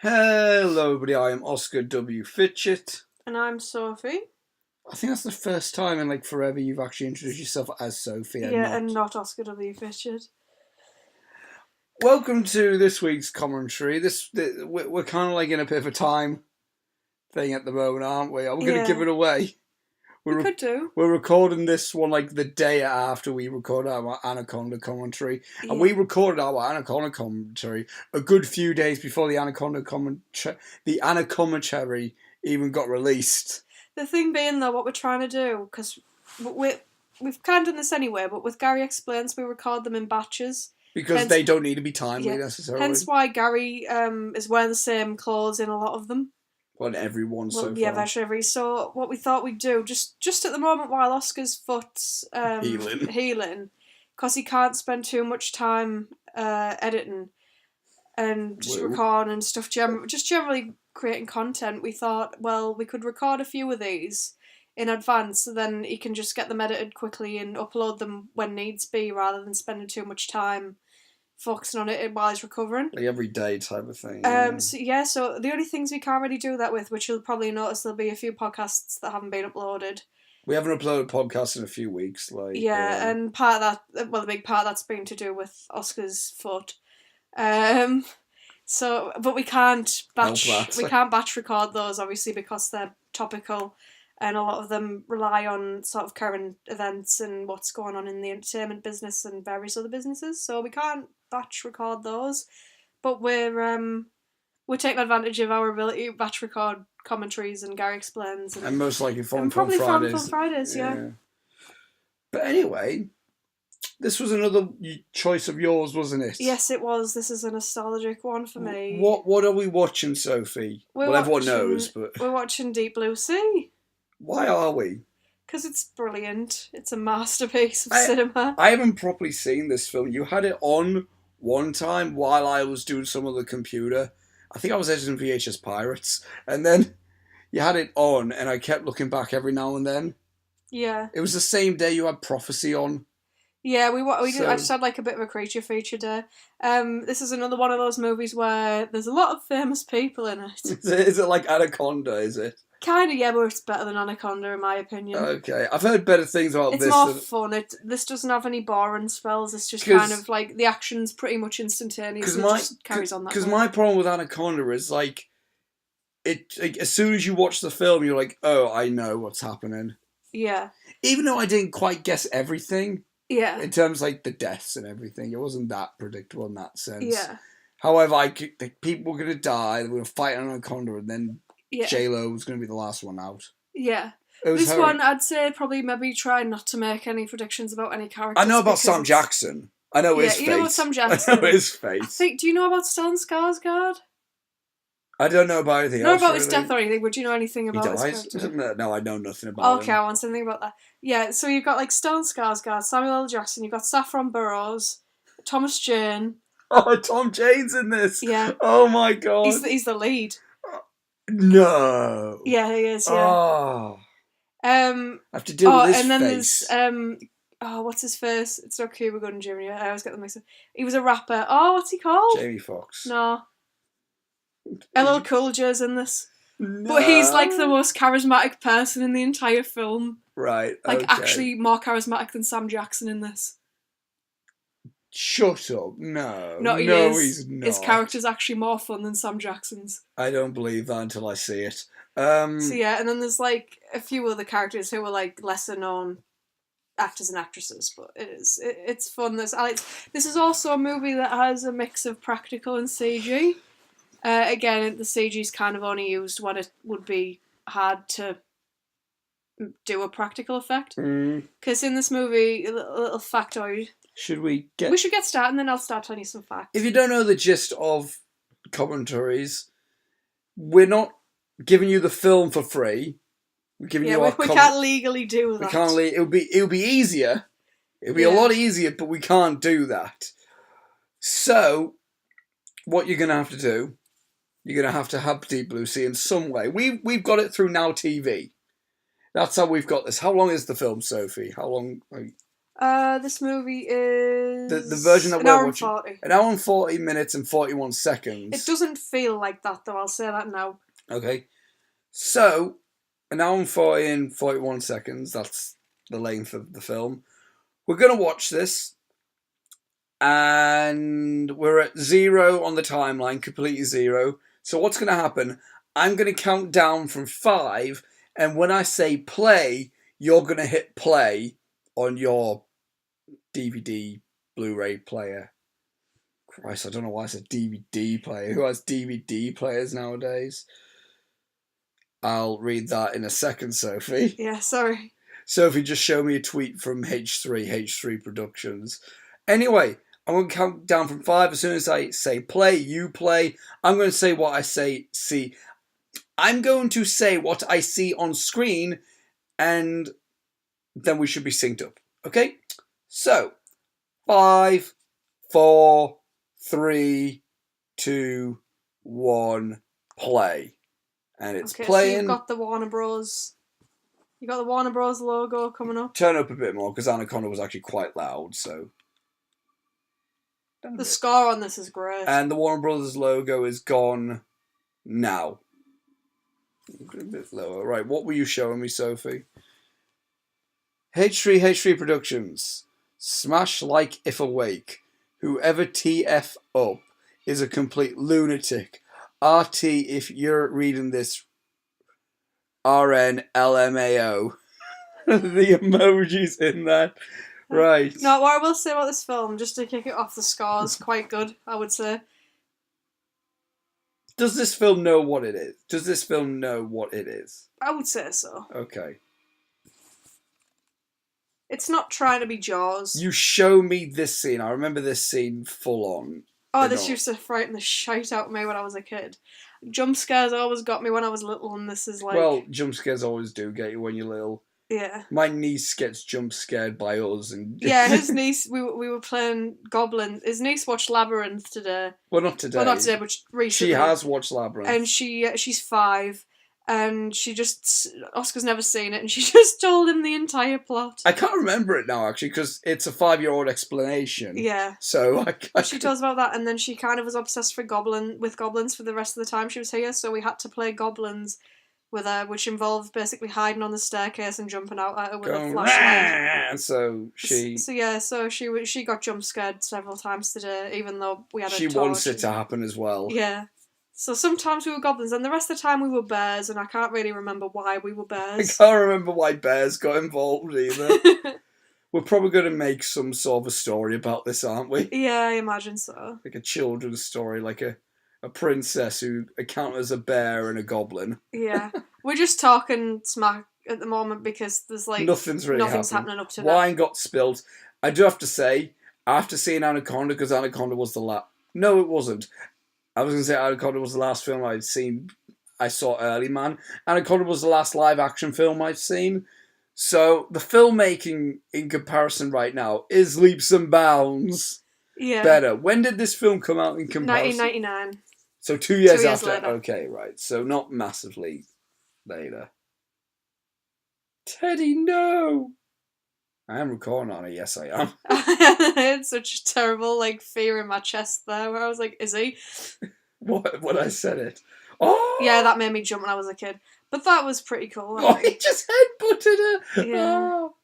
Hello everybody, I am Oscar W. Fitchett. And I'm Sophie. I think that's the first time in like forever you've actually introduced yourself as Sophie. And not Oscar W. Fitchett. Welcome to this week's commentary. We're kind of like in a bit of a time thing at the moment, aren't we? Are we going to give it away? We could do. We're recording this one like the day after we recorded our Anaconda commentary. Yeah. And we recorded our Anaconda commentary a good few days before the Anaconda commentary even got released. The thing being, though, what we're trying to do, because we've kind of done this anyway, but with Gary Explains, we record them in batches. Because they don't need to be timely necessarily. Hence why Gary is wearing the same clothes in a lot of them. On everyone so far. Yeah, virtually every. So what we thought we'd do, just at the moment while Oscar's foot's healing, because he can't spend too much time editing and just recording and stuff, just generally creating content, we thought, well, we could record a few of these in advance, so then he can just get them edited quickly and upload them when needs be, rather than spending too much time focusing on it while he's recovering. Like every day type of thing. So the only things we can't really do that with, which you'll probably notice there'll be a few podcasts that haven't been uploaded. We haven't uploaded podcasts in a few weeks. And part of that, the big part of that's been to do with Oscar's foot. But we can't batch record those, obviously, because they're topical. And a lot of them rely on sort of current events and what's going on in the entertainment business and various other businesses. So we can't batch record those. But we're taking advantage of our ability to batch record commentaries and Gary Explains. And most likely Fun Fridays, yeah. But anyway, this was another choice of yours, wasn't it? Yes, it was. This is a nostalgic one for me. What are we watching, Sophie? Everyone knows, but... We're watching Deep Blue Sea. Why are we? Because it's brilliant. It's a masterpiece of cinema. I haven't properly seen this film. You had it on one time while I was doing some of the computer. I think I was editing VHS Pirates. And then you had it on, and I kept looking back every now and then. Yeah. It was the same day you had Prophecy on. Yeah, I just had like a bit of a creature feature day. This is another one of those movies where there's a lot of famous people in it. Is it like Anaconda, is it? Kind of, yeah, but it's better than Anaconda, in my opinion. Okay, I've heard better things about this. It's more fun. This doesn't have any boring spells. It's just kind of like the action's pretty much instantaneous. It just carries on that way. Because my problem with Anaconda is like as soon as you watch the film, you're like, oh, I know what's happening. Yeah. Even though I didn't quite guess everything. Yeah. In terms of like the deaths and everything, it wasn't that predictable in that sense. Yeah. However, people were going to die. They were going to fight Anaconda, and then. Yeah. J-Lo was going to be the last one out. Yeah. This one, I'd say probably maybe try not to make any predictions about any characters. I know about Sam Jackson. I know his fate. Yeah, you know about Sam Jackson. I know his fate. Do you know about Stellan Skarsgård? I don't know about anything else. Not about his death or anything, but do you know anything about his character? No, I know nothing about him. Okay, I want something about that. Yeah, so you've got like Stellan Skarsgård, Samuel L. Jackson, you've got Saffron Burrows, Thomas Jane. Oh, Tom Jane's in this. Yeah. Oh my god. He's the lead. No. Yeah, he is. Yeah. Oh. I have to deal with this and then face. There's what's his face? It's not Cuba Gooding Jr. I always get them mixed up. He was a rapper. Oh, what's he called? Jamie Foxx. No. LL Cool J's in this. No. But he's like the most charismatic person in the entire film. Right. Like actually more charismatic than Sam Jackson in this. Shut up. No. No, he's not. His character's actually more fun than Sam Jackson's. I don't believe that until I see it. So yeah, and then there's like a few other characters who are like lesser known actors and actresses, but it's fun. This is also a movie that has a mix of practical and CG. Again, the CG's kind of only used when it would be hard to do a practical effect. Because in this movie, a little factoid. We should get started, and then I'll start telling you some facts. If you don't know the gist of Commentaries, we're not giving you the film for free. We're giving you we can't legally do that. We can't. It'll be easier. It'll be a lot easier, but we can't do that. So, what you're gonna have to do, you're gonna have to have Deep Blue Sea in some way. We've got it through Now TV. That's how we've got this. How long is the film, Sophie? How long? This movie is the version that an we're hour and watching. 40. An hour and 40 minutes and 41 seconds. It doesn't feel like that though. I'll say that now. Okay, so an hour and 40 and 41 seconds. That's the length of the film. We're gonna watch this, and we're at 0 on the timeline, completely 0. So what's gonna happen? I'm gonna count down from 5, and when I say play, you're gonna hit play on your DVD, Blu-ray player. Christ, I don't know why I said DVD player. Who has DVD players nowadays? I'll read that in a second, Sophie. Yeah, sorry. Sophie just showed me a tweet from H3 Productions. Anyway, I'm going to count down from 5. As soon as I say play, you play. I'm going to say what I see. I'm going to say what I see on screen, and then we should be synced up. Okay? So, 5, 4, 3, 2, 1, play. And it's playing. So you've got the Warner Bros. You got the Warner Bros. Logo coming up. Turn up a bit more, because Anaconda was actually quite loud, so. The score on this is great. And the Warner Brothers logo is gone now. A bit lower. Right, what were you showing me, Sophie? H3 Productions. Smash like if awake. Whoever TF up is a complete lunatic. RT if you're reading this. RNLMAO. The emojis in that. Right. No, what I will say about this film, just to kick it off, the score's quite good, I would say. Does this film know what it is? Does this film know what it is? I would say so. Okay. It's not trying to be Jaws. You show me this scene. I remember this scene full on. Oh, this used to frighten the shite out of me when I was a kid. Jump scares always got me when I was little, and this is like... Well, jump scares always do get you when you're little. Yeah. My niece gets jump scared by us. And yeah, his niece, we were playing Goblin. His niece watched Labyrinth today. Well, not today. Well, not today, but recently. She has watched Labyrinth. And she's 5, and Oscar's never seen it, and she just told him the entire plot. I can't remember it now, actually, because it's a 5-year-old explanation. Yeah. So she tells about that, and then she kind of was obsessed with goblins for the rest of the time she was here, so we had to play goblins with her, which involved basically hiding on the staircase and jumping out at her with a flashlight. So she... So she got jump scared several times today, even though we had a torch. She wants it to happen as well. Yeah. So sometimes we were goblins, and the rest of the time we were bears, and I can't really remember why we were bears. I can't remember why bears got involved either. We're probably going to make some sort of a story about this, aren't we? Yeah, I imagine so. Like a children's story, like a princess who encounters a bear and a goblin. Yeah. We're just talking smack at the moment because there's like... Nothing's happening up to Wine got spilled. I do have to say, after seeing Anaconda, because Anaconda was the last... No, it wasn't. I was going to say Anaconda was the last film I saw early, man. Anaconda was the last live-action film I've seen. So, the filmmaking, in comparison right now, is leaps and bounds better. When did this film come out in comparison? 1999. So 2 years after. Later. Okay, right. So, not massively later. Teddy, no! I am recording on it, yes I am. I had such a terrible fear in my chest there where I was like, is he? What? When I said it? Oh! Yeah, that made me jump when I was a kid. But that was pretty cool. Oh, he just headbutted her! Yeah. Oh.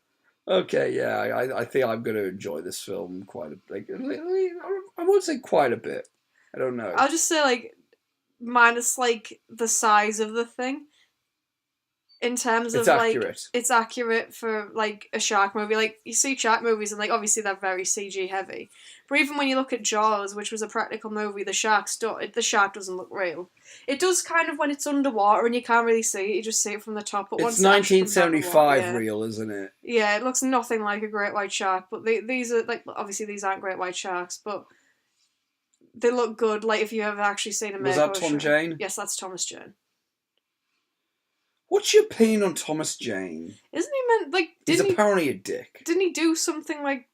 Okay, yeah, I think I'm going to enjoy this film quite a bit. I won't say quite a bit. I don't know. I'll just say, minus, the size of the thing. In terms of, it's accurate. It's accurate for, a shark movie. You see shark movies and, obviously they're very CG heavy. But even when you look at Jaws, which was a practical movie, the shark doesn't look real. It does kind of when it's underwater and you can't really see it, you just see it from the top. But it's 1975 real, isn't it? Yeah, it looks nothing like a great white shark. But these are, obviously these aren't great white sharks, but they look good, if you've ever actually seen a Was that Tom Jane? Yes, that's Thomas Jane. What's your opinion on Thomas Jane? Isn't he meant, he's apparently a dick. Didn't he do something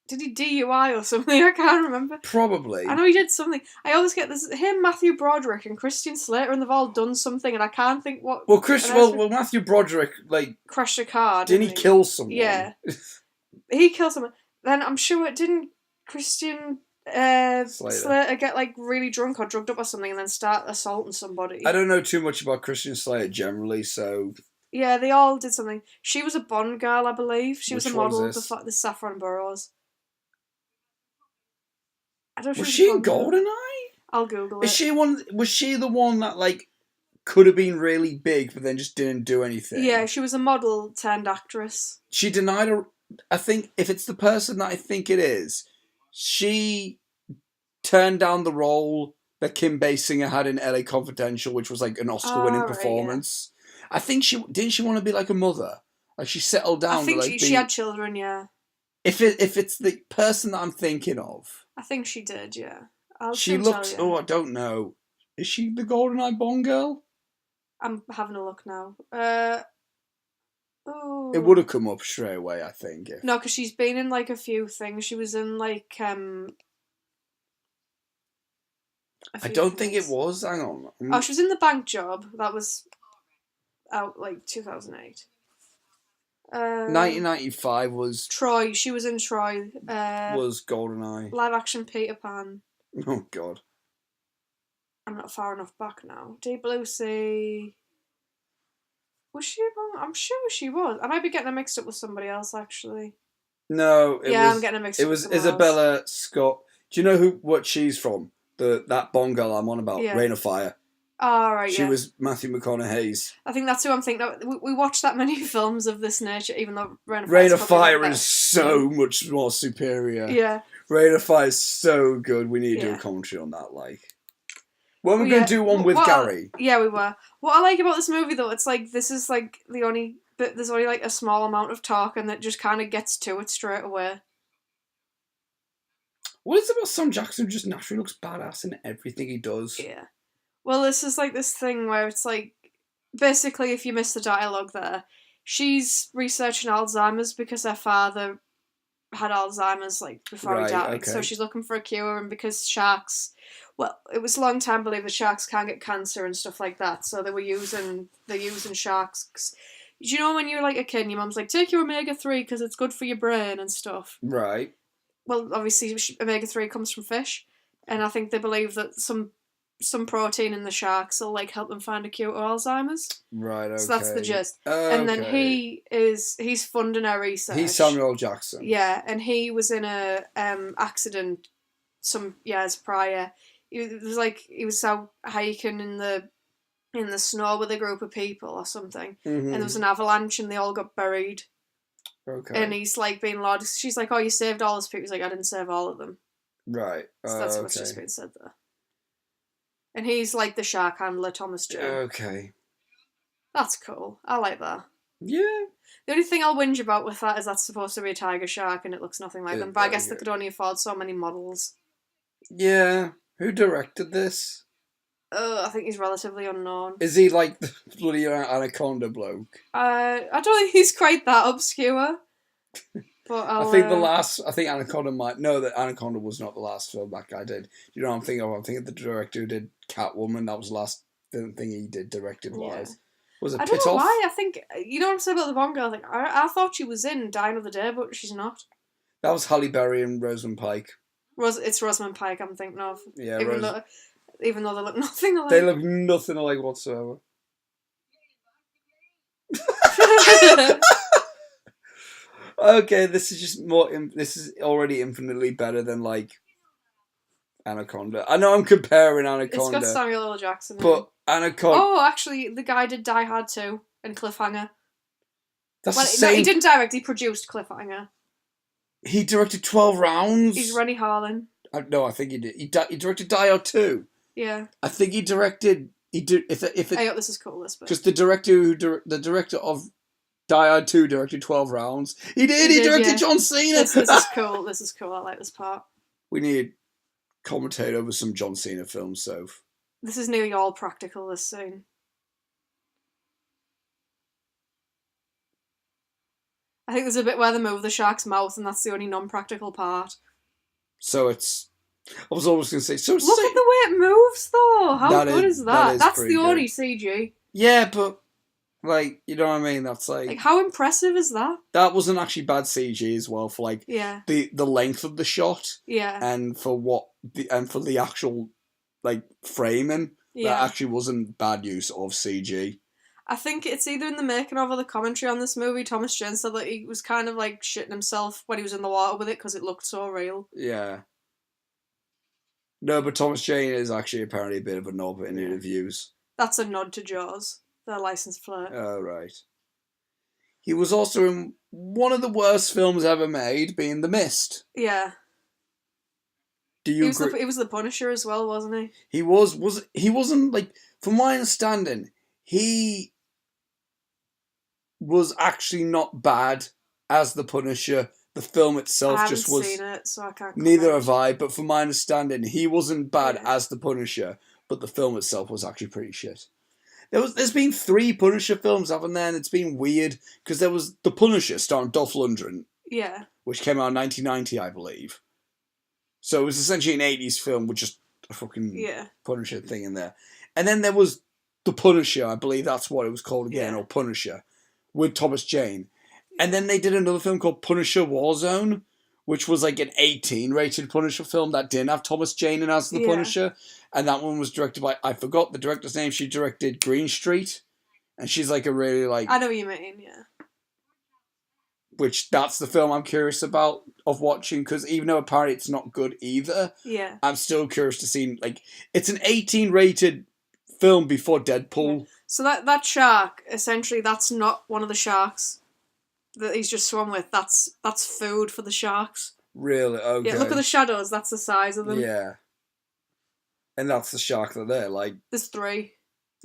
did he DUI or something? I can't remember. Probably. I know he did something. I always get this, him, Matthew Broderick and Christian Slater, and they've all done something, and I can't think what... Well, Matthew Broderick, crashed a car, didn't he kill someone? Yeah. he kills someone. Then I'm sure it didn't Christian Slater get like really drunk or drugged up or something and then start assaulting somebody. I don't know too much about Christian Slater generally, so... Yeah, they all did something. She was a Bond girl, I believe. She was a model before the Saffron Burrows. I don't know. Was she in GoldenEye? I'll Google it. Was she the one that like could have been really big but then just didn't do anything? Yeah, she was a model turned actress. She denied her. I think if it's the person that I think it is, she turned down the role that Kim Basinger had in LA Confidential, which was like an Oscar-winning performance. Yeah. I think didn't she want to be like a mother? Like she settled down. I think she had children. Yeah. If it's the person that I'm thinking of, I think she did. Yeah. She looks. Oh, I don't know. Is she the GoldenEye Bond girl? I'm having a look now. Oh. It would have come up straight away, I think. No, because she's been in like a few things. She was in like I don't think it was. Hang on. Oh, she was in The Bank Job. That was out like 2008. 1995 was Troy. She was in Troy. Was GoldenEye. Live action Peter Pan. Oh God. I'm not far enough back now. Deep Blue Sea. Was she? I'm sure she was. I might be getting her mixed up with somebody else actually. No. I'm getting her mixed up. It was Isabella Scott. Do you know what she's from? That Bond girl I'm on about. Yeah. Rain of Fire. Oh, right, She was Matthew McConaughey's. I think that's who I'm thinking of. We watched that many films of this nature, even though Rain of Fire is so much more superior. Yeah. Rain of Fire is so good. We need to do a commentary on that, like. Well, we're going to do one with Gary. Yeah, we were. What I like about this movie, though, it's like, this is like the only bit, there's only like a small amount of talk and that just kind of gets to it straight away. What is it about Sam Jackson who just naturally looks badass in everything he does? Yeah. Well, this is like this thing where it's like, basically, if you miss the dialogue there, she's researching Alzheimer's because her father had Alzheimer's like before he died. Okay. So she's looking for a cure, and because sharks, well, it was a long time believed that sharks can't get cancer and stuff like that. So they're using sharks. Do you know when you're like a kid and your mum's like, take your omega-3 because it's good for your brain and stuff? Right. Well, obviously omega-3 comes from fish, and I think they believe that some protein in the sharks will like help them find a cure to Alzheimer's. Right, okay. So that's the gist. And then he's funding her research. He's Samuel L. Jackson. Yeah, and he was in a accident some years prior. He was out hiking in the snow with a group of people or something, and there was an avalanche and they all got buried. Okay. And he's like being lauded. She's like, "Oh, you saved all those people." He's like, "I didn't save all of them." Right. So that's what's just been said there. And he's like the shark handler, Thomas Joe. Okay. That's cool. I like that. Yeah. The only thing I'll whinge about with that is that's supposed to be a tiger shark and it looks nothing like them. But I guess they could only afford so many models. Yeah. Who directed this? I think he's relatively unknown. Is he like the bloody Anaconda bloke? I don't think he's quite that obscure. But I think Anaconda might... No, that Anaconda was not the last film that guy did. You know what I'm thinking of? I'm thinking of the director who did Catwoman. That was the last thing he did directed-wise. Yeah. Was it I don't know why. I think... You know what I'm saying about the Bond girl? I thought she was in Die Another Day, but she's not. That was Halle Berry and Rosamund Pike. It's Rosamund Pike I'm thinking of. Yeah, even though they look nothing alike. They look nothing alike whatsoever. Okay, this is just more. This is already infinitely better than like Anaconda. I know I'm comparing Anaconda. It's got Samuel L. Jackson. But Anaconda. Oh, actually, the guy did Die Hard 2 and Cliffhanger. That's the same. No, he didn't direct. He produced Cliffhanger. He directed 12 Rounds. He's Rennie Harlan. No, I think he did. He directed Die Hard 2. Yeah. I think he directed. He did. If this is cool. This because the director of Die Hard 2 directed 12 Rounds. He directed John Cena. This is cool. This is cool. I like this part. We need commentate over some John Cena films, Soph. This is nearly all practical, this scene. I think there's a bit where they move the shark's mouth and that's the only non-practical part. So it's... I was always going to say... Look at the way it moves, though! How good is that? That's the only good. CG. Yeah, but... Like, you know what I mean? That's Like, how impressive is that? That wasn't actually bad CG as well for like the length of the shot. Yeah. And for the actual like framing. Yeah. That actually wasn't bad use of CG. I think it's either in the making of or the commentary on this movie, Thomas Jane said that he was kind of like shitting himself when he was in the water with it because it looked so real. Yeah. No, but Thomas Jane is actually apparently a bit of a knob in interviews. That's a nod to Jaws, their licensed flirt. Oh, right. He was also in one of the worst films ever made, being The Mist. Yeah. Do you agree? He was the Punisher as well, wasn't he? He wasn't, like, from my understanding, he was actually not bad as the Punisher. The film itself just was... I haven't seen it, so I can't comment. Neither have I, but from my understanding, he wasn't bad as the Punisher, but the film itself was actually pretty shit. There's been 3 Punisher films, haven't there? And it's been weird, because there was The Punisher starring Dolph Lundgren. Yeah. Which came out in 1990, I believe. So it was essentially an 80s film with just a fucking Punisher thing in there. And then there was The Punisher, I believe that's what it was called again, or Punisher, with Thomas Jane. And then they did another film called Punisher Warzone, which was like an 18-rated Punisher film that didn't have Thomas Jane in as the Punisher. And that one was directed by, I forgot the director's name, she directed Green Street. And she's like a really like... I know what you mean, yeah. Which, that's the film I'm curious about, of watching, because even though apparently it's not good either, I'm still curious to see, like, it's an 18-rated film before Deadpool. Yeah. So that shark, essentially, that's not one of the sharks that he's just swum with. That's food for the sharks. Really? Okay. Yeah, look at the shadows, that's the size of them. Yeah. And that's the shark that they're, like... There's 3.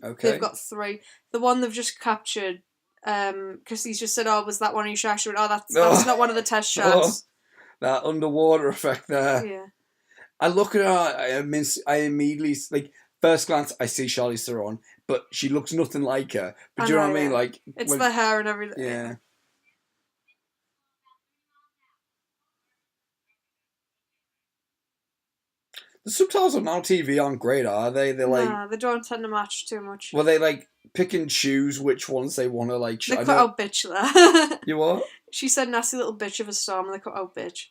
Okay. They've got 3. The one they've just captured... because he's just said, "Oh, was that one of your sharks?" She went, "Oh, that's not one of the test sharks." That underwater effect there. Yeah. I look at her. I immediately like first glance. I see Charlize Theron, but she looks nothing like her. But do you know what I mean? Like it's the hair and everything. Yeah. The subtitles on Now TV aren't great, are they? They're like... Nah, they don't tend to match too much. Well, they like pick and choose which ones they want to like... They cut out bitch there. You what? She said nasty little bitch of a storm and they cut out bitch.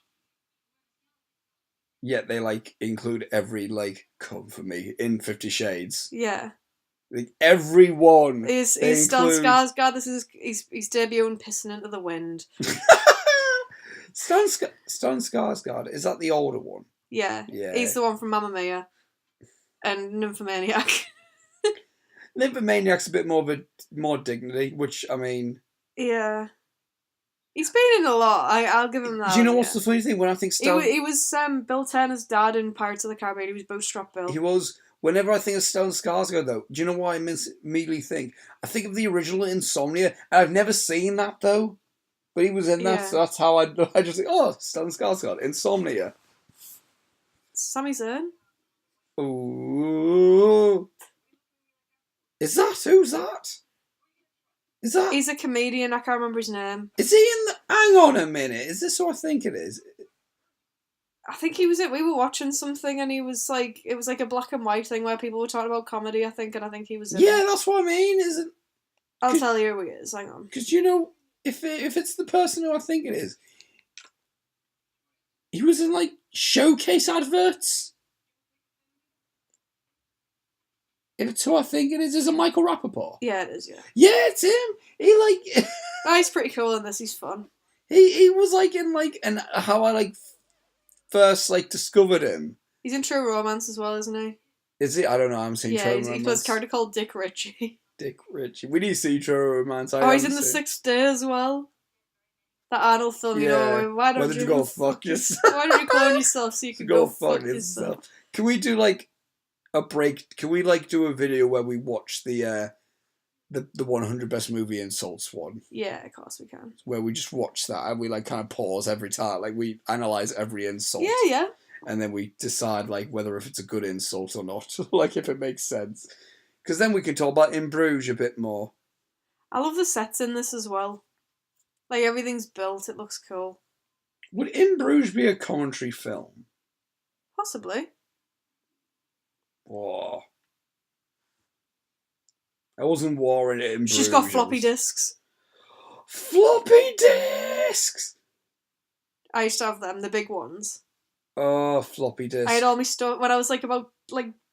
Yet they like include every like come for me in 50 Shades. Yeah. Like everyone. Is Stellan Skarsgård, this is he's debuting Pissing Into the Wind. Stellan Skarsgård, is that the older one? Yeah. He's the one from Mamma Mia and Nymphomaniac. Nymphomaniac's a bit more dignity, which, I mean... Yeah. He's been in a lot, I'll give him that. Do you know what's the funny thing? When I think He was Bill Turner's dad in Pirates of the Caribbean, he was Bootstrap Bill. He was... Whenever I think of Stellan Skarsgård, though, do you know what I immediately think? I think of the original Insomnia, and I've never seen that, though. But he was in that, so that's how I just think, oh, Stellan Skarsgård, Insomnia. Sami Zayn? Ooh. Is that? Who's that? Is that? He's a comedian, I can't remember his name. Is he in the... Hang on a minute, is this who I think it is? I think he was we were watching something and he was like, it was like a black and white thing where people were talking about comedy, I think, and I think he was in it. That's what I mean, isn't... I'll tell you who he is, hang on. Because, you know, if it's the person who I think it is, he was in, like, showcase adverts. If it's who I think it is it Michael Rappaport? Yeah, it is, yeah. Yeah, it's him! He, like... Oh, he's pretty cool in this, he's fun. He was, like, in, like... And how I, like, first, like, discovered him. He's in True Romance as well, isn't he? Is he? I don't know, I haven't seen True Romance. Yeah, he plays a character called Dick Ritchie. Dick Ritchie. We need to see True Romance. He's in The Sixth Day as well. That Arnold film, you know, why don't you go fuck yourself? Why don't you clone yourself so you can go fuck yourself? Can we do like a break? Can we like do a video where we watch the 100 best movie insults one? Yeah, of course we can. Where we just watch that and we like kind of pause every time, like we analyze every insult. Yeah. And then we decide like whether if it's a good insult or not, like if it makes sense. Because then we can talk about In Bruges a bit more. I love the sets in this as well. Like, everything's built, it looks cool. Would In Bruges be a commentary film? Possibly. Whoa. I wasn't warring it in She's Bruges. got floppy disks. Floppy disks! I used to have them, the big ones. Oh, floppy disks. I had all my stuff, when I was about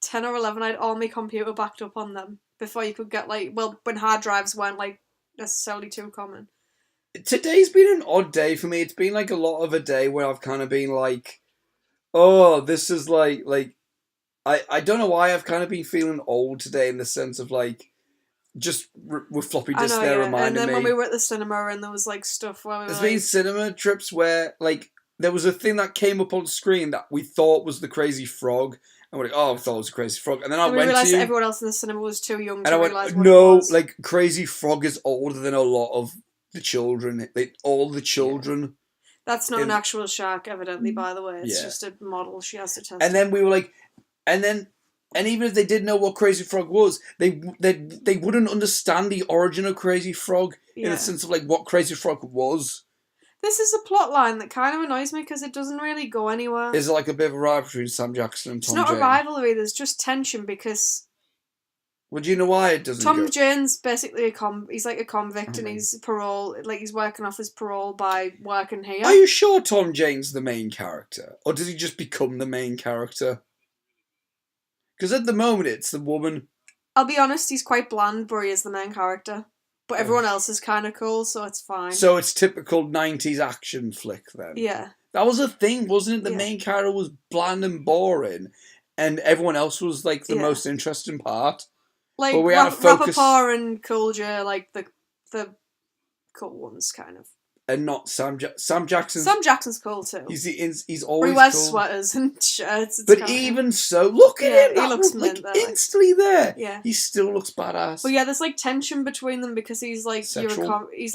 10 or 11, I had all my computer backed up on them. Before you could get when hard drives weren't necessarily too common. Today's been an odd day for me. It's been a lot of a day where I've kind of been oh, this is I don't know why I've kind of been feeling old today in the sense of just with floppy disks there reminding me. And then when we were at the cinema and there was stuff where we were There's been cinema trips where there was a thing that came up on screen that we thought was the Crazy Frog. And we're I thought it was a Crazy Frog. And then I went to realised that everyone else in the cinema was too young to realise what no, it was. Crazy Frog is older than a lot of the children. All the children. Yeah. That's not an actual shark, evidently, by the way. It's just a model she has to test. And then we were and even if they did know what Crazy Frog was, they wouldn't understand the origin of Crazy Frog in the sense of what Crazy Frog was. This is a plot line that kind of annoys me because it doesn't really go anywhere. Is it a bit of a rivalry between Sam Jackson and Tom Jane? It's not a rivalry, there's just tension because... Well, do you know why it doesn't Tom Jane's basically he's a convict and he's parole, he's working off his parole by working here. Are you sure Tom Jane's the main character? Or does he just become the main character? Because at the moment it's the woman. I'll be honest, he's quite bland, but he is the main character. But everyone else is kind of cool, so it's fine. So it's typical 90s action flick then? Yeah. That was a thing, wasn't it? The main character was bland and boring, and everyone else was the most interesting part. Rappaport and Cool J, the cool ones, kind of. And not Sam Jackson. Sam Jackson's cool too. He's always he wears cool. sweaters and shirts. But even so, look at him. He looks instantly there. Yeah. He still looks badass. But yeah, there's tension between them because he's Sexual? he's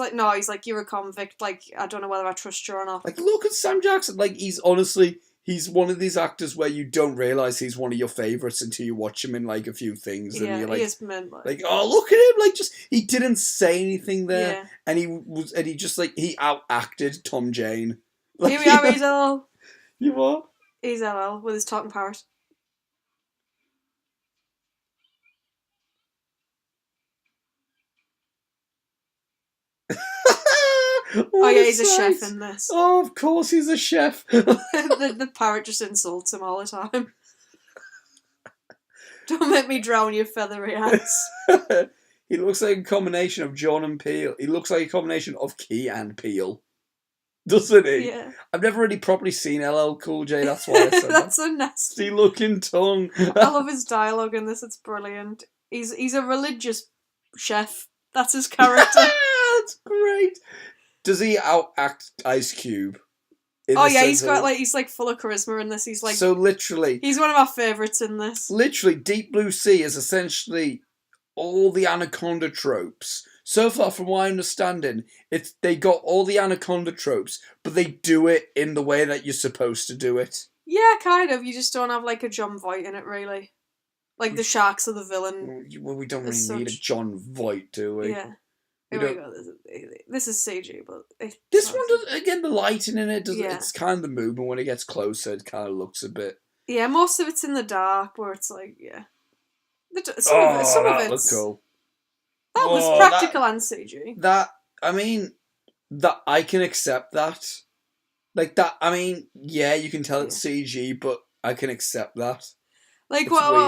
you're a convict. I don't know whether I trust you or not. Look at Sam Jackson. He's one of these actors where you don't realise he's one of your favourites until you watch him in a few things. And you're he is mint, oh, look at him. He didn't say anything there. And he out-acted Tom Jane. Here we are, he's LL. You what? He's LL with his talking parrot. Oh yeah, he's a chef in this. Oh, of course he's a chef. the parrot just insults him all the time. Don't make me drown your feathery ass. He looks like a combination of John and Peel. He looks like a combination of Key and Peel. Doesn't he? Yeah. I've never really properly seen LL Cool J, that's why I said that's a nasty looking tongue. I love his dialogue in this, it's brilliant. He's a religious chef. That's his character. That's great. Does he out-act Ice Cube? Oh yeah, he's full of charisma in this. He's so literally, he's one of our favourites in this. Literally, Deep Blue Sea is essentially all the Anaconda tropes. So far, from my understanding, they got all the Anaconda tropes, but they do it in the way that you're supposed to do it. Yeah, kind of. You just don't have a John Voight in it, really. The sharks are the villain. Well, we don't really need a John Voight, do we? Yeah. This is CG, but this one does again. The lighting in it does. Yeah. It's kind of the movement when it gets closer. It kind of looks a bit. Yeah, most of it's in the dark, where it's Some of it looks cool. That was practical and CG. That I can accept that. Yeah, you can tell it's CG, but I can accept that. What I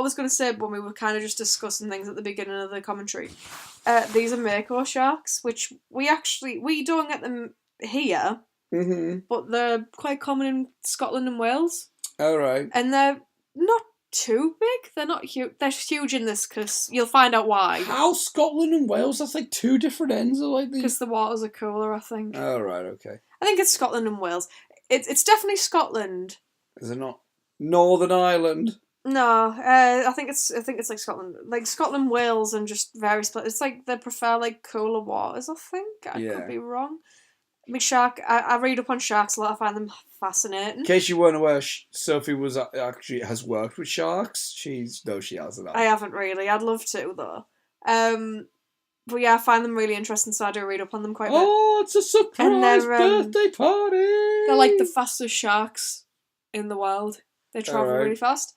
was going to say when we were kind of just discussing things at the beginning of the commentary, these are Mako sharks, which we don't get them here, but they're quite common in Scotland and Wales. All right. And they're not too big. They're not huge. They're huge in this because you'll find out why. How Scotland and Wales? That's two different ends of because the waters are cooler, I think. Oh right, okay. I think it's Scotland and Wales. It's definitely Scotland. Is it not? Northern Ireland. No, I think it's Scotland, Scotland, Wales, and just various places. It's they prefer cooler waters. I think I could be wrong. I read up on sharks a lot. I find them fascinating. In case you weren't aware, Sophie has worked with sharks. She hasn't. I haven't really. I'd love to though. But yeah, I find them really interesting, so I do read up on them quite a bit. Oh, it's a surprise birthday party! They're the fastest sharks in the world. They travel really fast.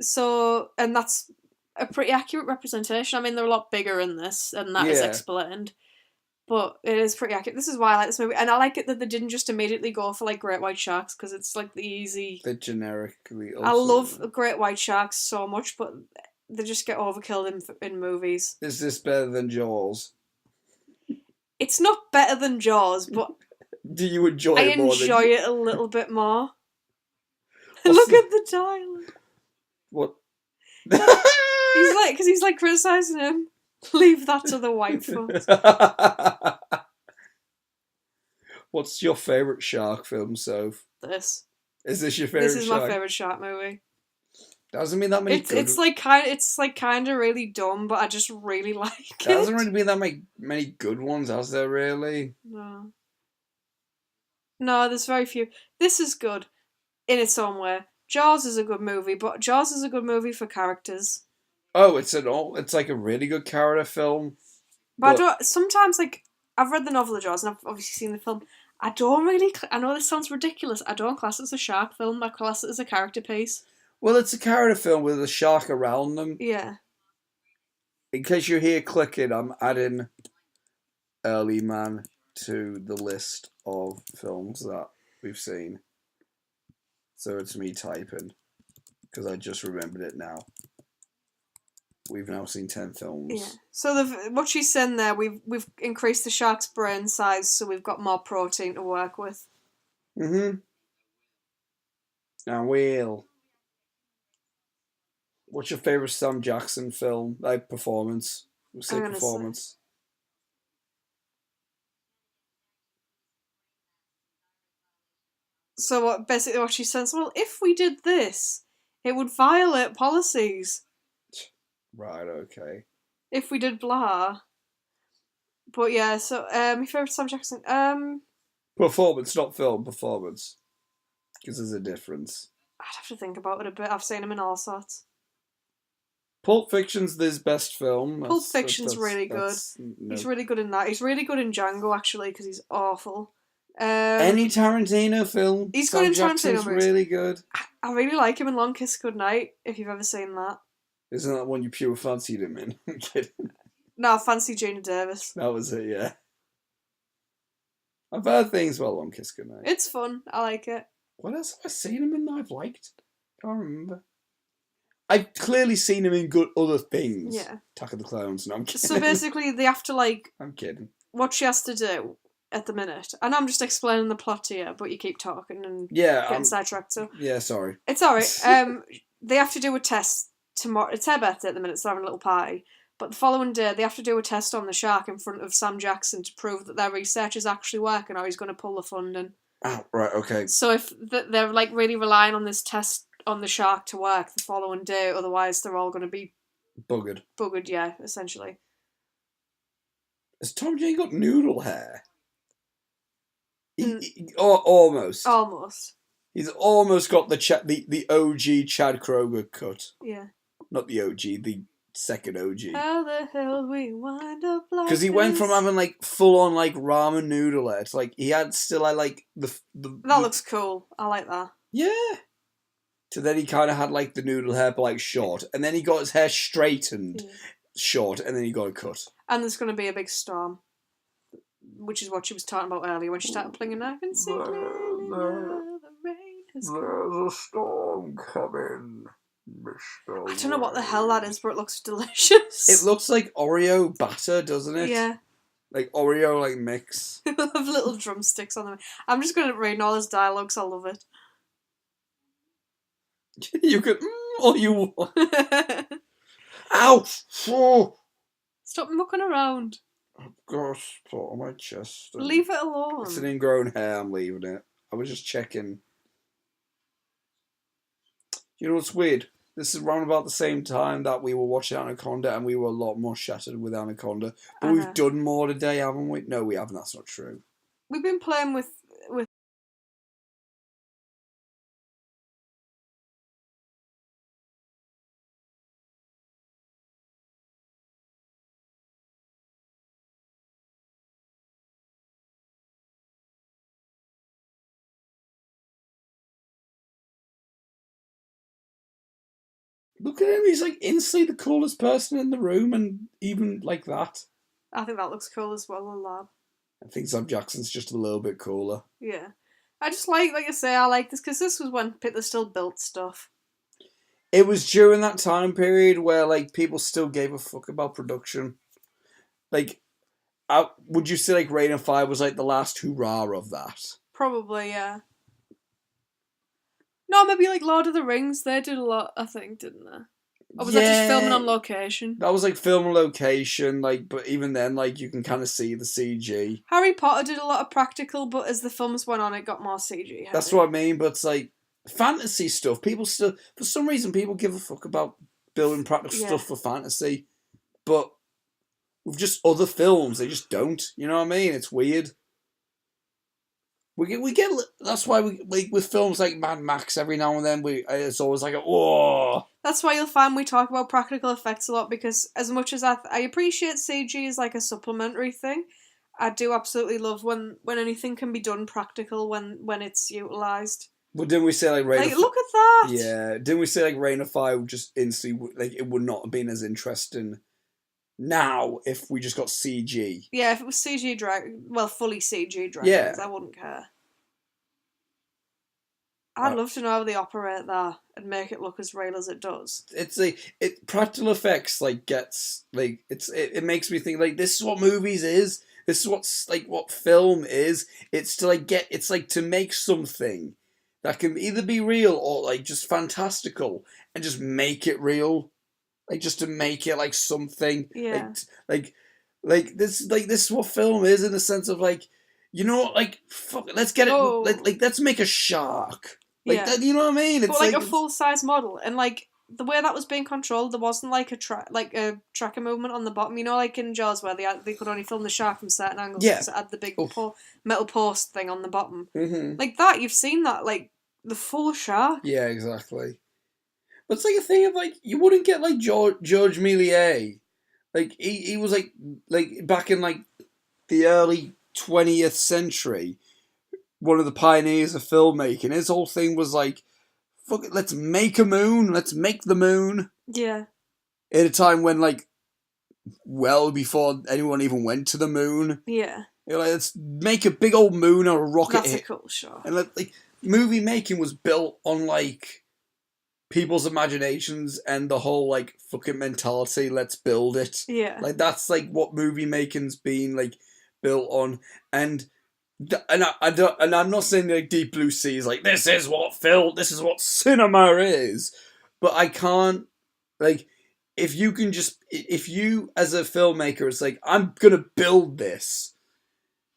So, and that's a pretty accurate representation. I mean, they're a lot bigger in this, and that is explained. But it is pretty accurate. This is why I like this movie. And I like it that they didn't just immediately go for, like, great white sharks, because it's, like, the easy... The generically... I love great white sharks so much, but they just get overkilled in movies. Is this better than Jaws? It's not better than Jaws, but... Do you enjoy it more? I enjoy it a little bit more. Look at the dialogue. What? He's like criticising him. Leave that to the white folks. What's your favourite shark film, Soph? This. Is this your favourite shark? This is my favourite shark movie. Doesn't mean that many. It's kind of really dumb, but I just really like it. There hasn't really been that many good ones, has there? Really? No. No, there's very few. This is good, in its own way. Jaws is a good movie, but Jaws is a good movie for characters. Oh, it's like a really good character film. But I don't. Sometimes, like, I've read the novel of Jaws, and I've obviously seen the film. I don't really. I know this sounds ridiculous. I don't class it as a shark film. I class it as a character piece. Well, it's a character film with a shark around them. Yeah. In case you hear clicking, I'm adding Early Man to the list of films that we've seen. So it's me typing, because I just remembered it now. We've now seen 10 films. Yeah. So what she's saying there, we've increased the shark's brain size, so we've got more protein to work with. Mm-hmm. Now, Will, what's your favourite Sam Jackson film? Like, performance? Say performance. So basically what she says, well, if we did this, it would violate policies. Right, okay. If we did blah. But yeah, so my favourite Sam Jackson, Performance, not film, performance. Because there's a difference. I'd have to think about it a bit. I've seen him in all sorts. Pulp Fiction's his best film. Pulp Fiction's really good. He's really good in that. He's really good in Django, actually, because he's awful. Any Tarantino film. He's good in Tarantino movies. Really good. I really like him in Long Kiss Goodnight, if you've ever seen that. Isn't that one you pure fancied him in? I'm kidding. No, I fancy Gina Davis. That was it, yeah. I've heard things about Long Kiss Goodnight. It's fun. I like it. What else have I seen him in that I've liked? Can't remember. I've clearly seen him in good other things. Yeah. Attack of the Clones. No, I'm kidding. So basically, they have to, like... I'm kidding. What she has to do at the minute. And I'm just explaining the plot here, but you keep talking and getting sidetracked. So yeah, sorry. It's alright. They have to do a test tomorrow. It's her birthday at the minute, so they're having a little party. But the following day, they have to do a test on the shark in front of Sam Jackson to prove that their research is actually working, or he's going to pull the funding. Oh, right, okay. So if they're like really relying on this test on the shark to work the following day, otherwise they're all going to be buggered. Buggered, yeah, essentially. Has Tom Jane got noodle hair? Almost. Almost. He's almost got the OG Chad Kroger cut. Yeah. Not the OG, the second OG. How the hell we wind up like because he went from having like full on like ramen noodle hair to like he had still like the that looks cool. I like that. Yeah. So then he kind of had like the noodle hair but like short, and then he got his hair straightened short, and then he got a cut. And there's going to be a big storm, which is what she was talking about earlier when she started playing I can see clearly now the rain has come. There's a storm coming. I don't know what the hell that is, but it looks delicious. It looks like Oreo batter, doesn't it? Yeah. Like Oreo, like mix. With little drumsticks on them. I'm just going to read all his dialogues. I love it. You could all you want. Ow! Oh. Stop mucking around. I've got a spot on my chest. Leave it alone. It's an ingrown hair. I'm leaving it. I was just checking. You know what's weird? This is around about the same time that we were watching Anaconda, and we were a lot more shattered with Anaconda. But we've done more today, haven't we? No, we haven't. That's not true. We've been playing with Look at him, he's like instantly the coolest person in the room, and even like that. I think that looks cool as well, the lab. I think Sam Jackson's just a little bit cooler. Yeah. I just like I say, I like this because this was when people still built stuff. It was during that time period where like people still gave a fuck about production. Like, would you say like Rain and Fire was like the last hurrah of that? Probably, yeah. No, maybe like Lord of the Rings, they did a lot, I think, didn't they? Or was that just filming on location? That was like film on location, like, but even then, like, you can kind of see the CG. Harry Potter did a lot of practical, but as the films went on, it got more CG heavy. That's what I mean, but it's like, fantasy stuff, people still, for some reason, people give a fuck about building practical stuff for fantasy, but with just other films, they just don't, you know what I mean? It's weird. We get that's why we like with films like Mad Max every now and then it's always like whoa. That's why you'll find we talk about practical effects a lot, because as much as I appreciate CG as like a supplementary thing, I do absolutely love when anything can be done practical when it's utilised. But didn't we say like Rain? Look at that. Yeah, didn't we say like Rain of Fire would just instantly like it would not have been as interesting now if we just got CG. Yeah, if it was CG fully CG dragons, I wouldn't care. I'd love to know how they operate that and make it look as real as it does. It's practical effects gets it makes me think like this is what movies is. This is what's like what film is. It's to to make something that can either be real or like just fantastical and just make it real. Like just to make it like something. Yeah. Like this is what film is in the sense of like, you know, like fuck, let's get it let's make a shark. Like that, you know what I mean? It's but like a full size model, and like the way that was being controlled, there wasn't like a tracker movement on the bottom. You know, like in Jaws where they could only film the shark from certain angles. Yeah. Because it had the big metal post thing on the bottom. Mm-hmm. Like that, you've seen that, like the full shark. Yeah, exactly. But it's like a thing of like you wouldn't get like George Méliès, like he was like back in like the early 20th century, one of the pioneers of filmmaking. His whole thing was like, fuck it, let's make a moon, let's make the moon. Yeah. In a time when like, well before anyone even went to the moon. Yeah. You're like, let's make a big old moon or a rocket. That's a cool shot. And like movie making was built on like people's imaginations and the whole like fucking mentality, let's build it. Yeah. Like that's like what movie making's been like built on. And I'm not saying like Deep Blue Sea is like this is what cinema is, but I can't like if you as a filmmaker it's like I'm gonna build this,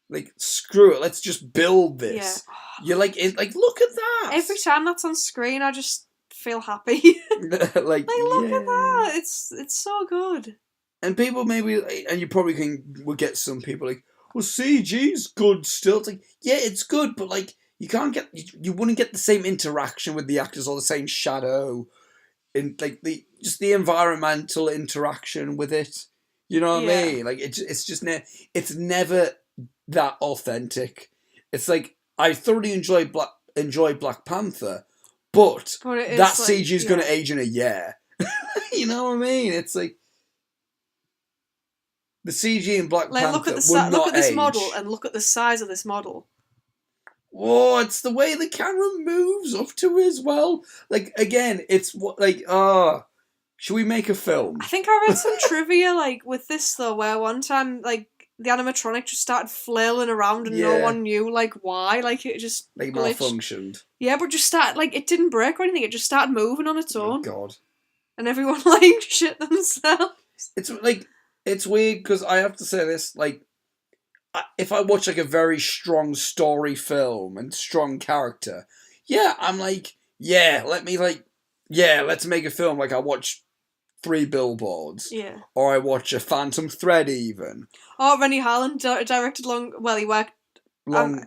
like screw it, let's just build this. Yeah. You're like look at that. Every time that's on screen, I just feel happy. like look at that, it's so good. And people maybe, and you probably will get some people like, well, CG's good still. It's like, yeah, it's good, but like you wouldn't get the same interaction with the actors or the same shadow, in like the environmental interaction with it. You know what I mean? Like it's just it's never that authentic. It's like I thoroughly enjoy Black Panther, but that CG is going to age in a year. You know what I mean? It's like the CG in Black Panther look at this model and look at the size of this model. Whoa, it's the way the camera moves up to it as well. Like again, it's should we make a film? I think I read some trivia like with this though, where one time like the animatronic just started flailing around and no one knew like why. Like it just like malfunctioned. Yeah, but just started like it didn't break or anything. It just started moving on its own. Oh God! And everyone like shit themselves. It's like it's weird because I have to say this like. If I watch like a very strong story film and strong character, I'm like, let's make a film. Like I watch 3 Billboards, or I watch a Phantom Thread even. Oh, Rennie Harlan directed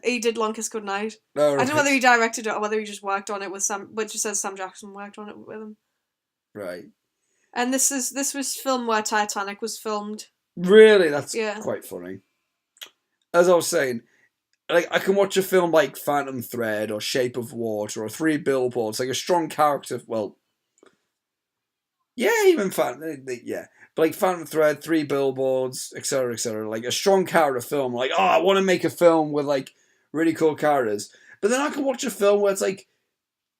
he did Long Kiss Goodnight. Oh, right. I don't know whether he directed it or whether he just worked on it with but it just says Sam Jackson worked on it with him. Right. And this was filmed where Titanic was filmed. Really, that's quite funny. As I was saying, like I can watch a film like Phantom Thread or Shape of Water or 3 Billboards, like a strong character. Well, Yeah, even yeah. But like Phantom Thread, Three Billboards, etc., etc. Like a strong character film. Like, oh, I want to make a film with like really cool characters. But then I can watch a film where it's like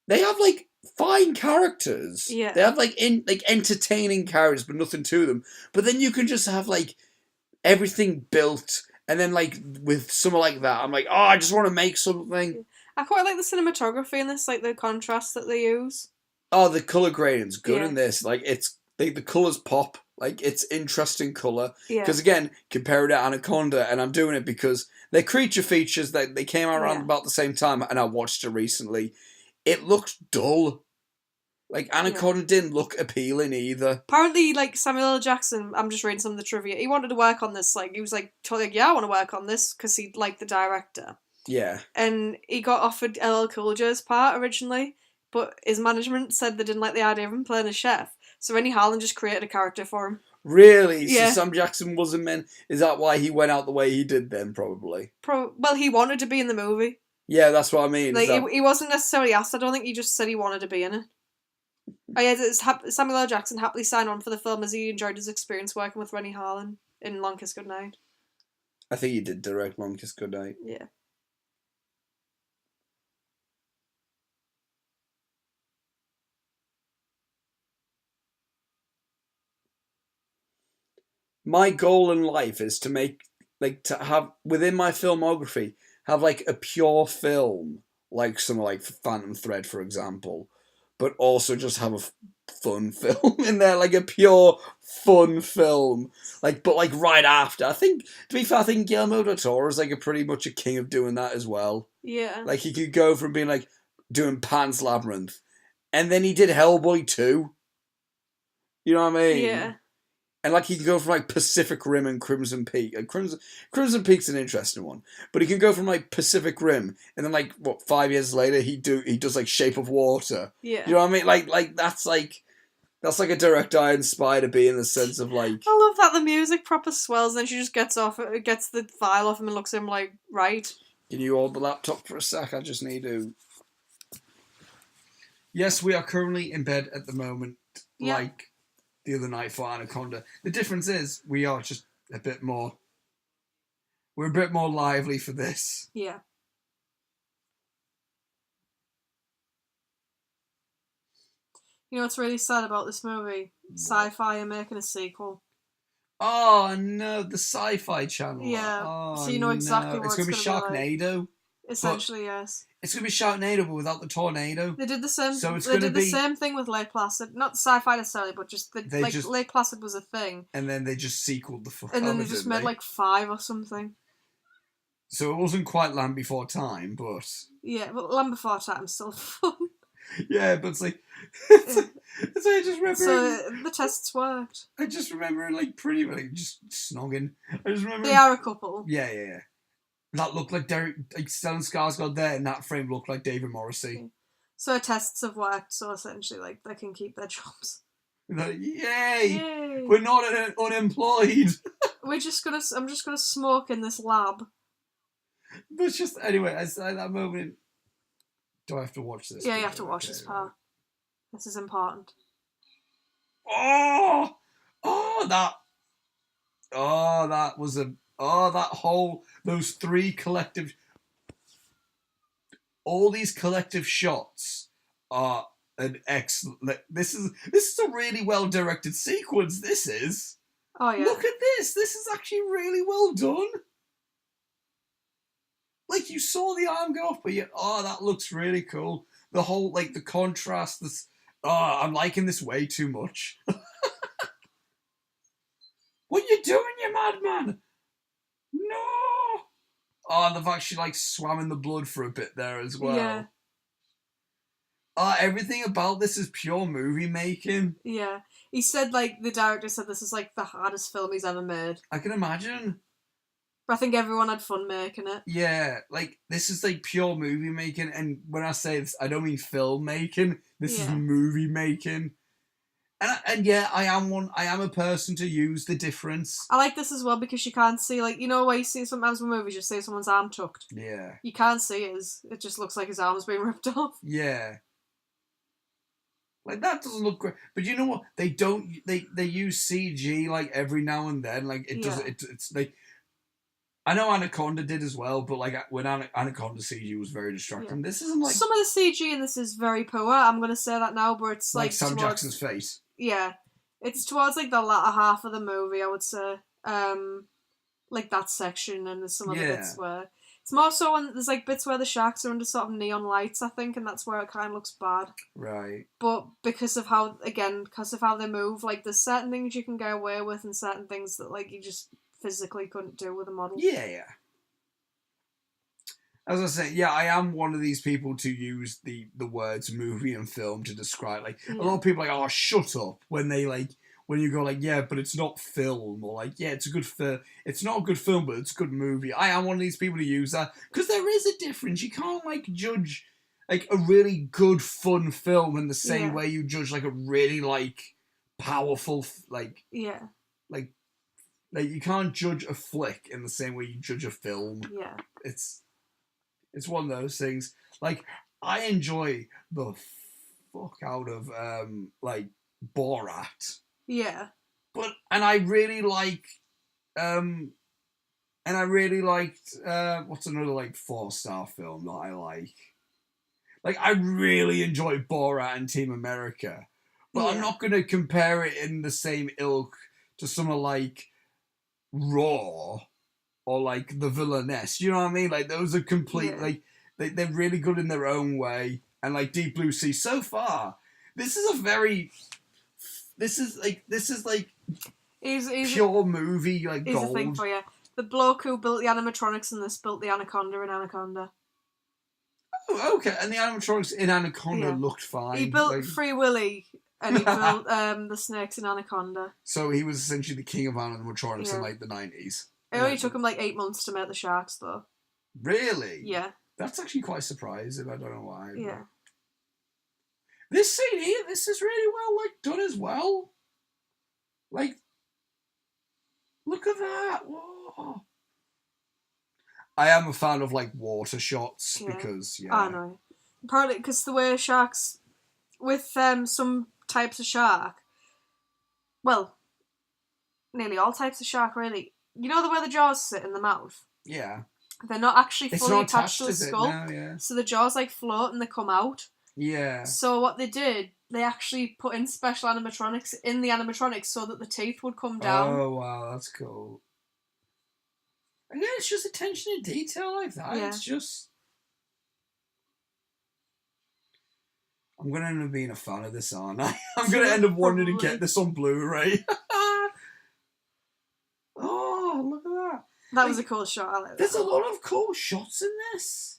they have like fine characters. Yeah. They have like entertaining characters, but nothing to them. But then you can just have like everything built, and then like with something like that, I'm like, oh, I just want to make something. I quite like the cinematography in this, like the contrast that they use. Oh, the color grading's good in this. Like the colors pop. Like it's interesting color. Yeah. Because again, compare it to Anaconda, and I'm doing it because they're creature features that they came out around about the same time, and I watched it recently. It looked dull. Like Anaconda didn't look appealing either. Apparently, like Samuel L. Jackson, I'm just reading some of the trivia. He wanted to work on this. Like he was like, totally like, yeah, I want to work on this because he liked the director. Yeah. And he got offered LL Cool J's part originally, but his management said they didn't like the idea of him playing a chef. So Rennie Harlan just created a character for him. Really? Yeah. So Sam Jackson wasn't meant. Is that why he went out the way he did then? Probably. Well, he wanted to be in the movie. Yeah, that's what I mean. Like he wasn't necessarily asked. I don't think he just said he wanted to be in it. Oh yeah, Samuel L. Jackson happily signed on for the film as he enjoyed his experience working with Rennie Harlan in Long Kiss Goodnight. I think he did direct Long Kiss Goodnight. Yeah. My goal in life is to make, like, to have, within my filmography, have, like, a pure film, like something like Phantom Thread, for example, but also just have a fun film in there, like a pure fun film, like, but, like, right after. I think, to be fair, I think Guillermo del Toro is, like, a pretty much a king of doing that as well. Yeah. Like, he could go from being, like, doing Pan's Labyrinth, and then he did Hellboy 2. You know what I mean? Yeah. And like he can go from like Pacific Rim and Crimson Peak. Like Crimson Peak's an interesting one, but he can go from like Pacific Rim and then like 5 years later he does like Shape of Water. Yeah. You know what I mean? Like that's like a director I inspire to be in the sense of like. I love that the music proper swells. Then she just gets the file off him and looks at him like, right. Can you hold the laptop for a sec? I just need to. Yes, we are currently in bed at the moment. Yeah. Like the other night for Anaconda. The difference is we are just a bit more. We're a bit more lively for this. Yeah. You know what's really sad about this movie? Sci-Fi are making a sequel. Oh no, the Sci-Fi Channel. Yeah. Oh, so you know exactly what it's going to be Sharknado. Like. Essentially, yes. It's going to be Sharknado, but without the tornado. They did the same. So it's they did the same thing with Lake Placid. Not Sci-Fi necessarily, but just Lake Placid was a thing. And then they just sequeled the fuck. And then they just made like 5 or something. So it wasn't quite Land Before Time, but yeah, but Land Before Time's still fun. Yeah, but it's like I just remember. So the tests worked. I just remember like pretty like just snogging. I just remember they are a couple. Yeah. That looked like Derek, like Stellan Skarsgård there, and that frame looked like David Morrissey. Yeah. So tests have worked. So essentially, like they can keep their jobs. Like, yay! We're not unemployed. I'm just gonna smoke in this lab. But it's just anyway. At that moment, do I have to watch this? Yeah, you have to watch this part. This is important. Those 3 collective, all these collective shots are an excellent. This is a really well directed sequence. This is. Oh yeah. Look at this. This is actually really well done. Like you saw the arm go off, but that looks really cool. The whole like the contrast. I'm liking this way too much. What you doing, you madman? No. Oh, and the fact she like swam in the blood for a bit there as well. Yeah. Everything about this is pure movie making. Yeah. He said like the director said this is like the hardest film he's ever made. I can imagine. But I think everyone had fun making it. Yeah, like this is like pure movie making, and when I say this, I don't mean film making. This is movie making. And yeah, I am a person to use the difference. I like this as well because you can't see, like, you know where you see sometimes in movies, you see someone's arm tucked. Yeah. You can't see it just looks like his arm's being ripped off. Yeah. Like, that doesn't look great. But you know what? They don't. They use CG like every now and then. Like it does. It's like, I know Anaconda did as well, but like when Anaconda CG was very distracting. This isn't like some of the CG in this is very poor. I'm gonna say that now, but it's like Sam Jackson's face. Yeah, it's towards like the latter half of the movie, I would say. Like that section, and there's some other bits where it's more so when there's like bits where the sharks are under sort of neon lights, I think, and that's where it kind of looks bad. Right. But because of how they move, like there's certain things you can get away with, and certain things that like you just physically couldn't do with a model. Yeah. As I say, I am one of these people to use the words movie and film to describe. Like a lot of people are like, oh, shut up, when they like. When you go like, yeah, but it's not film, or like, yeah, it's a good film. It's not a good film, but it's a good movie. I am one of these people to use that because there is a difference. You can't like judge like a really good fun film in the same way you judge like a really like powerful like you can't judge a flick in the same way you judge a film. Yeah, it's one of those things. Like I enjoy the fuck out of like Borat. Yeah. And I really liked what's another like 4-star film that I like? Like I really enjoy Borat and Team America. But I'm not gonna compare it in the same ilk to something like Raw or like The Villainess. You know what I mean? Like those are complete like they're really good in their own way. And like Deep Blue Sea, so far, this is pure movie, like gold. Here's the thing for you. The bloke who built the animatronics in this built the Anaconda in Anaconda. Oh, okay. And the animatronics in Anaconda looked fine. He built Free Willy, and he built the snakes in Anaconda. So he was essentially the king of animatronics in like the 90s. It only took him like 8 months to make the sharks, though. Really? Yeah. That's actually quite surprising. I don't know why. Yeah. But... This scene here, this is really well like done as well. Like, look at that! Whoa. I am a fan of like water shots because I know. Partly because the way sharks, with some types of shark, well, nearly all types of shark really. You know the way the jaws sit in the mouth. Yeah. They're not actually fully attached to the skull, so the jaws like float and they come out. Yeah. So what they did, they actually put in special animatronics in the animatronics so that the teeth would come down. Oh wow, that's cool. And yeah, it's just attention to detail like that. Yeah. It's just. I'm gonna end up being a fan of this, aren't I? I'm gonna end up wanting to get this on Blu-ray. Oh, look at that! That was a cool shot. I like that. There's a lot of cool shots in this.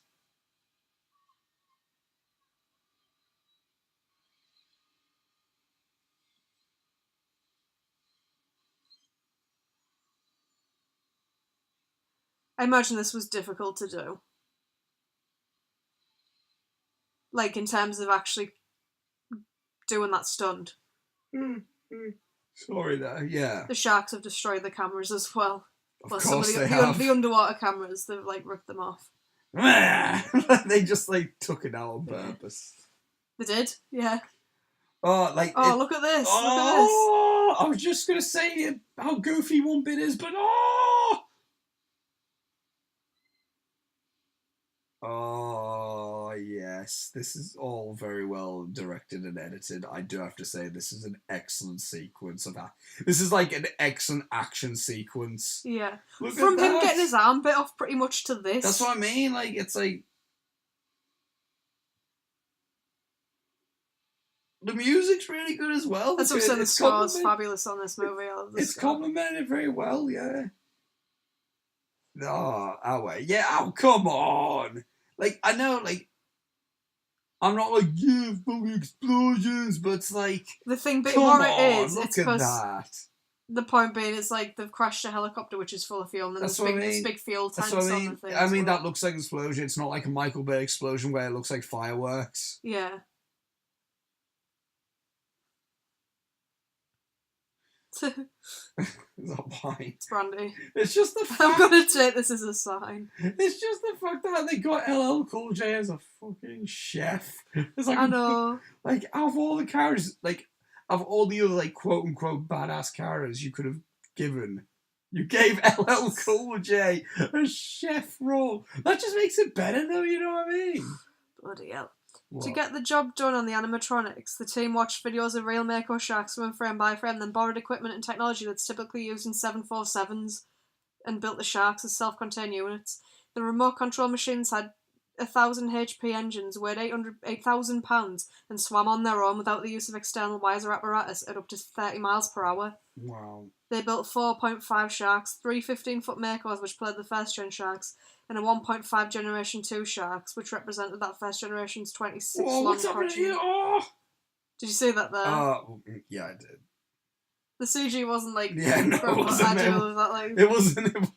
I imagine this was difficult to do. Like, in terms of actually doing that stunt. Sorry there, yeah. The sharks have destroyed the cameras as well. Of course they have. The underwater cameras, they've, like, ripped them off. They just, like, took it out on purpose. They did, yeah. Oh, like... Oh, look at this, look at this. I was just going to say how goofy one bit is, but Oh, yes. This is all very well directed and edited. I do have to say, this is an excellent sequence of that. This is like an excellent action sequence. Yeah. From him getting his arm bit off pretty much to this. That's what I mean. Like, it's like... The music's really good as well. That's what I'm saying. The score's fabulous on this movie. I love the score. Complemented very well, yeah. Oh, wait. Yeah, come on! Like, I know, like, I'm not like, yeah, fucking explosions, but it's like, the thing being what it is, it's because the point being, it's like they've crashed a helicopter which is full of fuel, and then there's big fuel tanks on the thing. I mean, that looks like an explosion. It's not like a Michael Bay explosion where it looks like fireworks. Yeah. Is that wine? It's brandy. It's just the fact... I'm gonna take this as a sign. It's just the fact that they got LL Cool J as a fucking chef. It's like, I know. Like, out of all the characters, like, of all the other, like, quote-unquote badass characters you could have given, you gave LL Cool J a chef role. That just makes it better, though, you know what I mean? Bloody hell. What? To get the job done on the animatronics, the team watched videos of real Mako sharks swimming frame by frame, then borrowed equipment and technology that's typically used in 747s and built the sharks as self-contained units. The remote control machines had 1,000 HP engines, weighed 8,000 pounds, and swam on their own without the use of external wires or apparatus at up to 30 miles per hour. Wow. They built 4.5 sharks, 3 15-foot Makos, which played the first-gen sharks, and a 1.5 Generation 2 sharks, which represented that first generation's 26 long what's happening here? Oh! Did you see that there? Yeah, I did. The CG wasn't like... Yeah, no, it wasn't. It wasn't.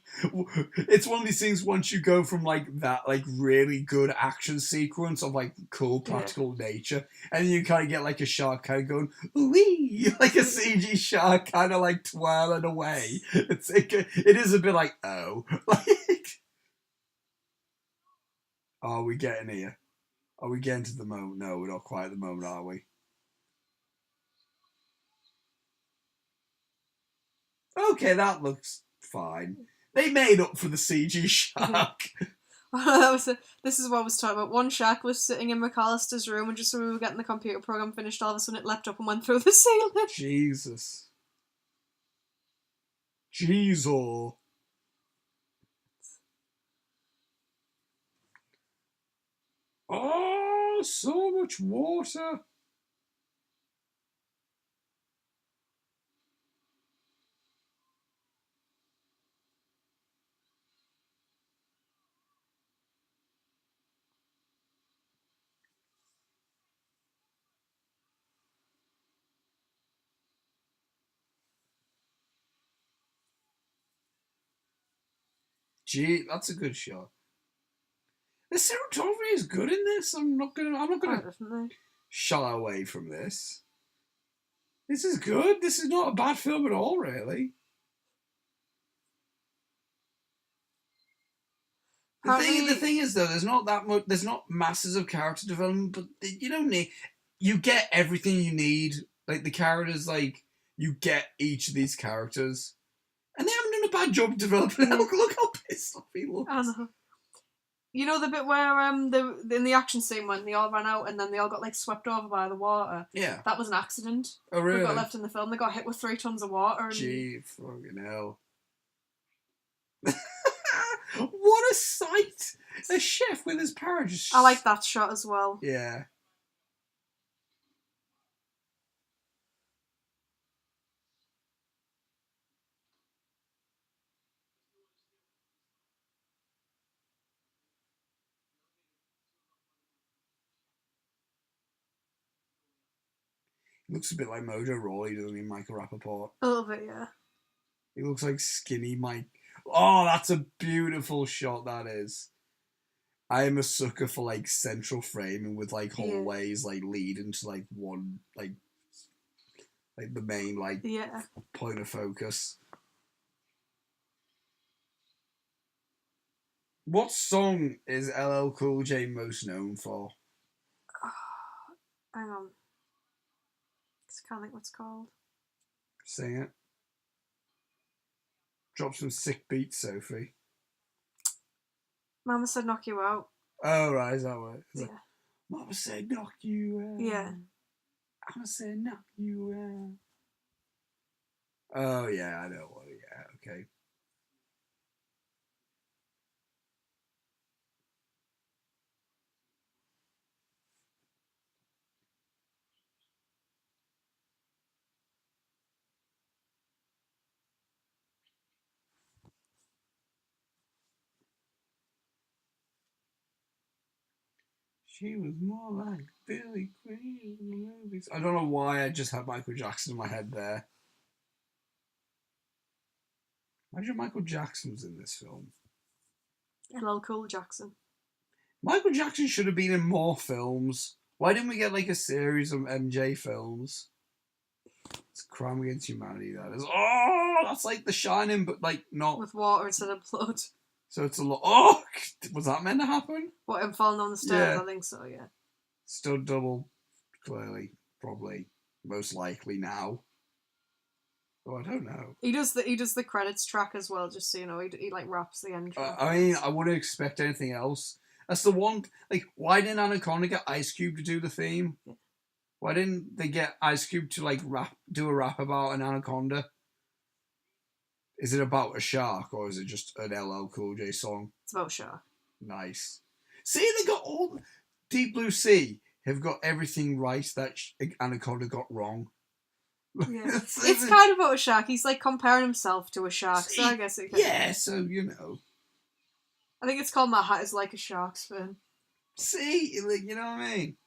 It's one of these things, once you go from like that like really good action sequence of like cool practical nature, and then you kind of get like a shark kind of going, wee, like a CG shark kind of like twirling away. It is a bit like, oh. Like, are we getting here? Are we getting to the moment? No, we're not quite at the moment, are we? Okay, that looks fine. They made up for the CG shark. This is what I was talking about. One shark was sitting in McAllister's room, and just when we were getting the computer program finished, all of a sudden it leapt up and went through the ceiling. Jesus. Jesus. Oh, so much water. Gee, that's a good shot. The cinematography is good in this. I'm not gonna shy away from this. This is good. This is not a bad film at all, really. The thing is, though, there's not that much. There's not masses of character development, but you don't need. You get everything you need. Like the characters, like you get each of these characters. And they haven't done a bad job developing it. Look how pissed off he looks. I know. You know the bit where in the action scene when they all ran out and then they all got like swept over by the water? Yeah. That was an accident. Oh, really? Who got left in the film. They got hit with 3 tons of water. And... Gee, fucking hell. What a sight! A chef with his parrot just... I like that shot as well. Yeah. He looks a bit like Mojo Rawley, doesn't he, Michael Rappaport? A little bit, yeah. He looks like skinny Mike. Oh, that's a beautiful shot, that is. I am a sucker for, like, central framing with, like, hallways, like, leading to, like, one, like the main, like, point of focus. What song is LL Cool J most known for? Hang on. I can't think what it's called. Sing it. Drop some sick beats, Sophie. Mama said knock you out. Oh, right, is that what? Yeah. Like, Mama said knock you out. Yeah. Mama said knock you out. Oh, yeah, I know what. Yeah, okay. She was more like Billy Queen in the movies. I don't know why I just had Michael Jackson in my head there. Imagine Michael Jackson was in this film. LL Cool Jackson. Michael Jackson should have been in more films. Why didn't we get like a series of MJ films? It's a crime against humanity, that is. Oh, that's like The Shining, but like not... With water instead of blood. So it's a lot... Oh! Was that meant to happen? What, him falling down the stairs? Yeah. I think so, yeah. Stud double, clearly, probably, most likely now. Oh, I don't know. He does the credits track as well, just so you know. He like raps the end. I mean, I wouldn't expect anything else. That's the one. Like, why didn't Anaconda get Ice Cube to do the theme? Yeah. Why didn't they get Ice Cube to like do a rap about an anaconda? Is it about a shark or is it just an LL Cool J song? It's about shark. Nice. See, they got all Deep Blue Sea have got everything right that Anaconda got wrong. Yeah. It's kind of about a shark. He's like comparing himself to a shark, so I guess it can. Yeah, so you know. I think it's called My Hat Is Like a Shark's Fin. See, like, you know what I mean?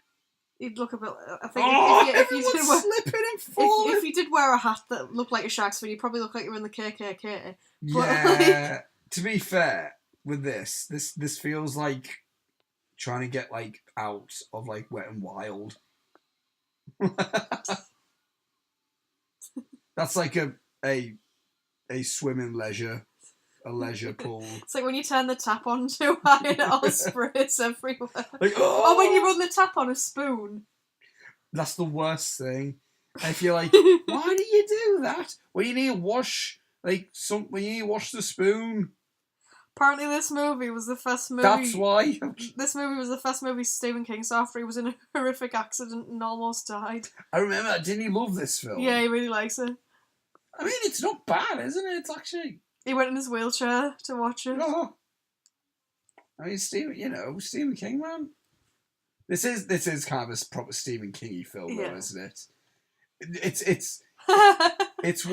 He'd look a bit. I think if you did slipping and falling. If you did wear a hat that looked like a shark's fin, you'd probably look like you were in the KKK. Yeah. To be fair, with this feels like trying to get like out of like Wet and Wild. That's like a swimming leisure. A leisure pool. It's like when you turn the tap on too high and it all sprays everywhere. Like, Or when you run the tap on a spoon. That's the worst thing. And if you're like, why do you do that? Well, you need to wash, when you need to wash the spoon. Apparently this movie was the first movie... That's why. This movie was the first movie Stephen King saw after he was in a horrific accident and almost died. I remember, didn't he love this film? Yeah, he really likes it. I mean, it's not bad, isn't it? It's actually... He went in his wheelchair to watch it. Oh. I mean, Stephen King, man. This is kind of a proper Stephen King-y film, though, isn't it? It's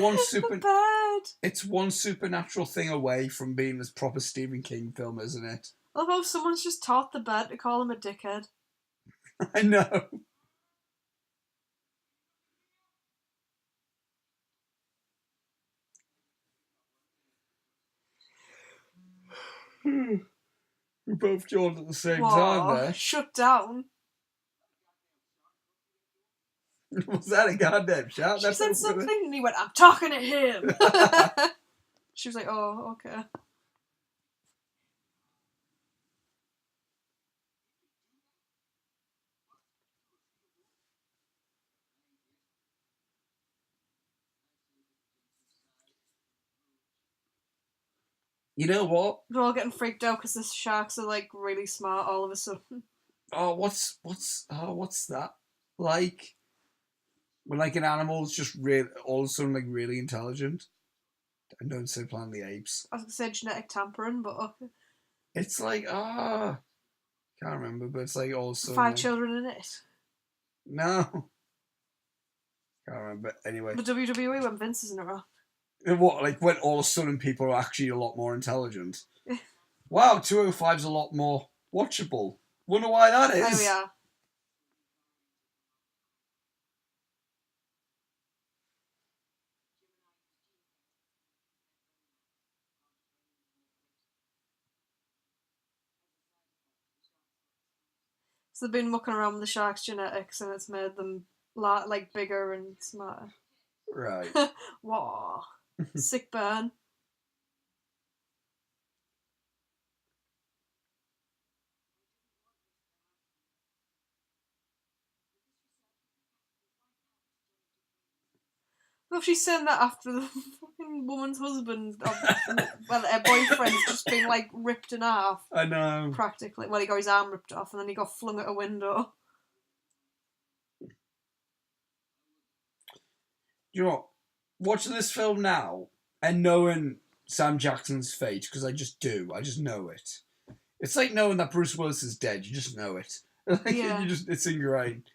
one supernatural thing away from being this proper Stephen King film, isn't it? Although someone's just taught the bed to call him a dickhead. I know. We both yawned at the same time there. Shut down. Was that a goddamn shout? She said something and he went, I'm talking to him. She was like, oh, okay. You know what? We're all getting freaked out because the sharks are like really smart all of a sudden. Oh, what's that? Like when like an animal's just all of a sudden like really intelligent. I don't say Planet of the Apes. I was gonna say genetic tampering, but okay. It's like can't remember, but it's like all of a sudden 5 children in it. No. Can't remember. Anyway. The WWE when Vince is in it. What, like when all of a sudden people are actually a lot more intelligent? Wow, 205's a lot more watchable. Wonder why that is. There we are. So they've been mucking around with the sharks' genetics and it's made them like bigger and smarter. Right. Wow. Sick burn. Well, she's saying that after the fucking woman's husband, her boyfriend's just been like ripped in half. I know. Practically. Well, he got his arm ripped off and then he got flung at a window. You know what? Watching this film now and knowing Sam Jackson's fate, because I just know it. It's like knowing that Bruce Willis is dead. You just know it. Yeah. It's ingrained.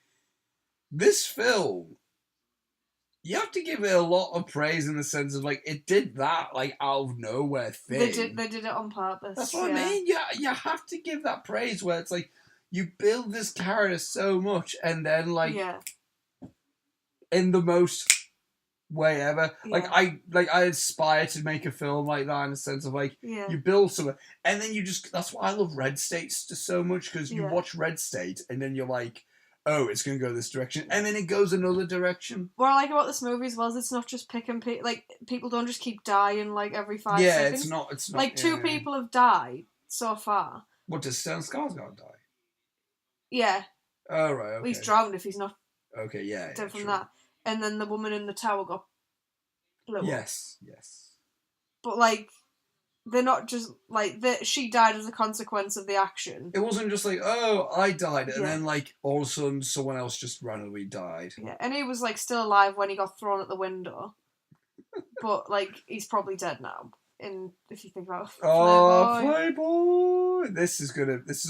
This film, you have to give it a lot of praise in the sense of like it did that like out of nowhere thing. They did it on purpose. That's what I mean. You have to give that praise where it's like you build this character so much and then like in the most way ever. Like I aspire to make a film like that in the sense of like you build something and then you just that's why I love Red State so much because you watch Red State and then you're like, oh, it's going to go this direction, and then it goes another direction. What I like about this movie as well is it's not just pick and pick. Like, people don't just keep dying like every 5 seconds. It's not. Like, two people have died so far. What, does Stellan Skarsgård die? Yeah. Oh, right, okay. Well, he's drowned if he's not. Okay, yeah. Dead from true. that. And then the woman in the tower got blew up. Yes. But, like, they're not just, like, she died as a consequence of the action. It wasn't just like, oh, I died, and then, like, all of a sudden someone else just randomly died. Yeah, and he was, like, still alive when he got thrown at the window. But, like, he's probably dead now. If you think about it. Oh, Playboy! This is already... This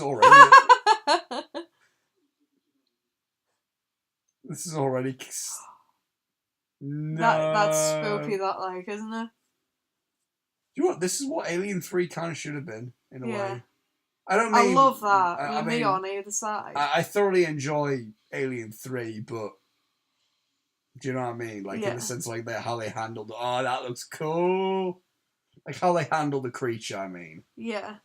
is already... No. That's spooky, that, like, isn't it? You know what? This is what Alien 3 kind of should have been, in a way. I love that. Me on either side. I thoroughly enjoy Alien 3, but do you know what I mean? Like, in the sense, like, how they handled it. Oh, that looks cool. Like, how they handle the creature, I mean. Yeah.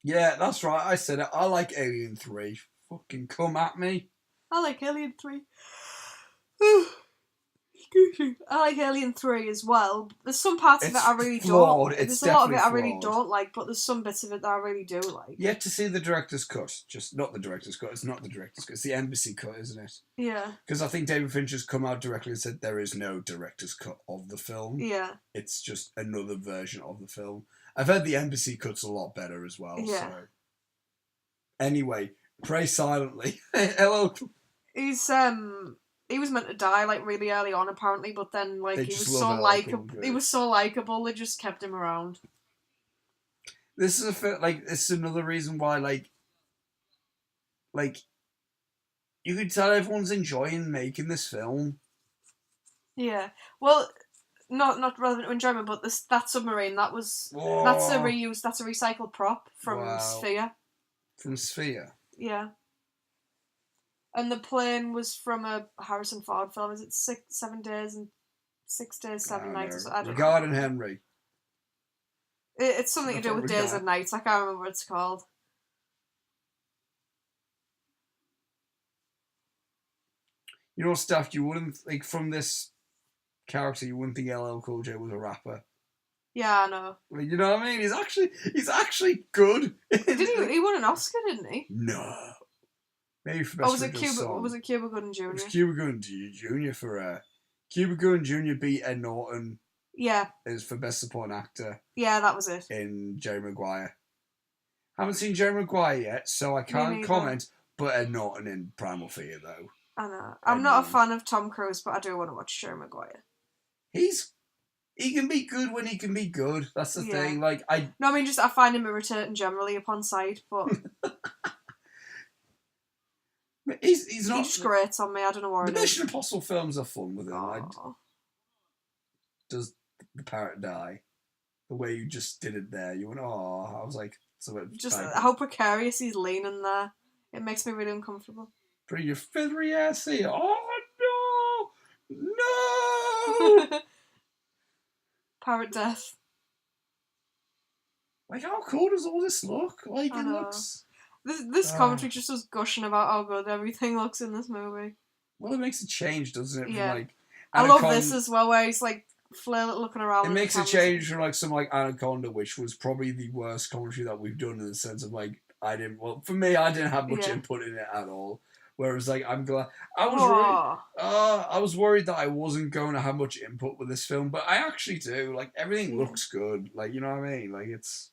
Yeah, that's right. I said it. I like Alien 3. Fucking come at me. I like Alien 3. I like Alien 3 as well. There's some parts of it I really don't. There's a lot of it I really don't like, but there's some bits of it that I really do like. Yet to see the director's cut. Just not the director's cut. It's not the director's cut. It's the embassy cut, isn't it? Yeah. Because I think David Fincher's come out directly and said there is no director's cut of the film. Yeah. It's just another version of the film. I've heard the embassy cut's a lot better as well. Yeah. So. Anyway, pray silently. Hello. He was meant to die like really early on, apparently, but then like he was so likable. They just kept him around. This is this is another reason why like you could tell everyone's enjoying making this film. Yeah, well, not relevant to enjoyment, but that submarine that's a reuse. That's a recycled prop from Sphere. From Sphere. Yeah. And the plane was from a Harrison Ford film. Is it 7 days and 6 days, 7 nights? I don't know. Regarding Henry. It's something to do with days and nights. I can't remember what it's called. You know, stuff you wouldn't like from this character. You wouldn't think LL Cool J was a rapper. Yeah, I know. Like, you know what I mean? He's actually good. He won an Oscar, didn't he? No. Maybe for best original song. Was it Cuba Gooding Jr.? It was Cuba Gooding Jr. for Cuba Gooding Jr. beat Ed Norton. Yeah. Is for best supporting actor. Yeah, that was it. In Jerry Maguire. Haven't seen Jerry Maguire yet, so I can't comment. But Ed Norton in Primal Fear, though. I know. I'm not a fan of Tom Cruise, but I do want to watch Jerry Maguire. He can be good when he can be good. That's the thing. Like I find him irritating generally upon sight, but. He's not. He just grates on me. I don't know what it is. The Mission Impossible films are fun with him. Like, does the parrot die? The way you just did it there, you went, oh, I was like, how precarious he's leaning there. It makes me really uncomfortable. Bring your feathery ass here. Oh no! Parrot death. Like, how cool does all this look? Like, it looks. This commentary just was gushing about how good everything looks in this movie. Well, it makes a change, doesn't it? Yeah. From, like, I love this as well, where he's like looking around. It makes a change from like some like Anaconda, which was probably the worst commentary that we've done in the sense of like for me, I didn't have much input in it at all. Whereas like I'm glad I was worried that I wasn't going to have much input with this film, but I actually do. Like everything looks good. Like you know what I mean? Like it's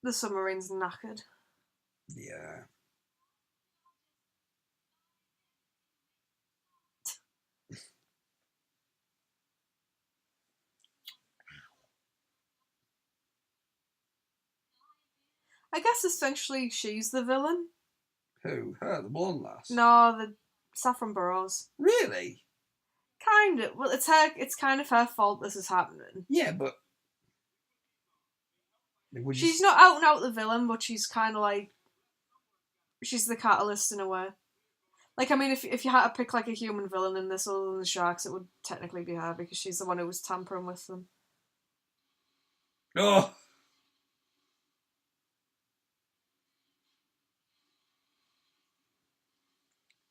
the submarine's knackered. Yeah. I guess essentially she's the villain. Who? Her, the blonde lass? No, the Saffron Burrows. Really? Kind of. Well, it's her. It's kind of her fault this is happening. Yeah, but she's not out and out the villain, but she's kind of like she's the catalyst in a way. Like, I mean, if you had to pick like a human villain in this other than the sharks, it would technically be her because she's the one who was tampering with them.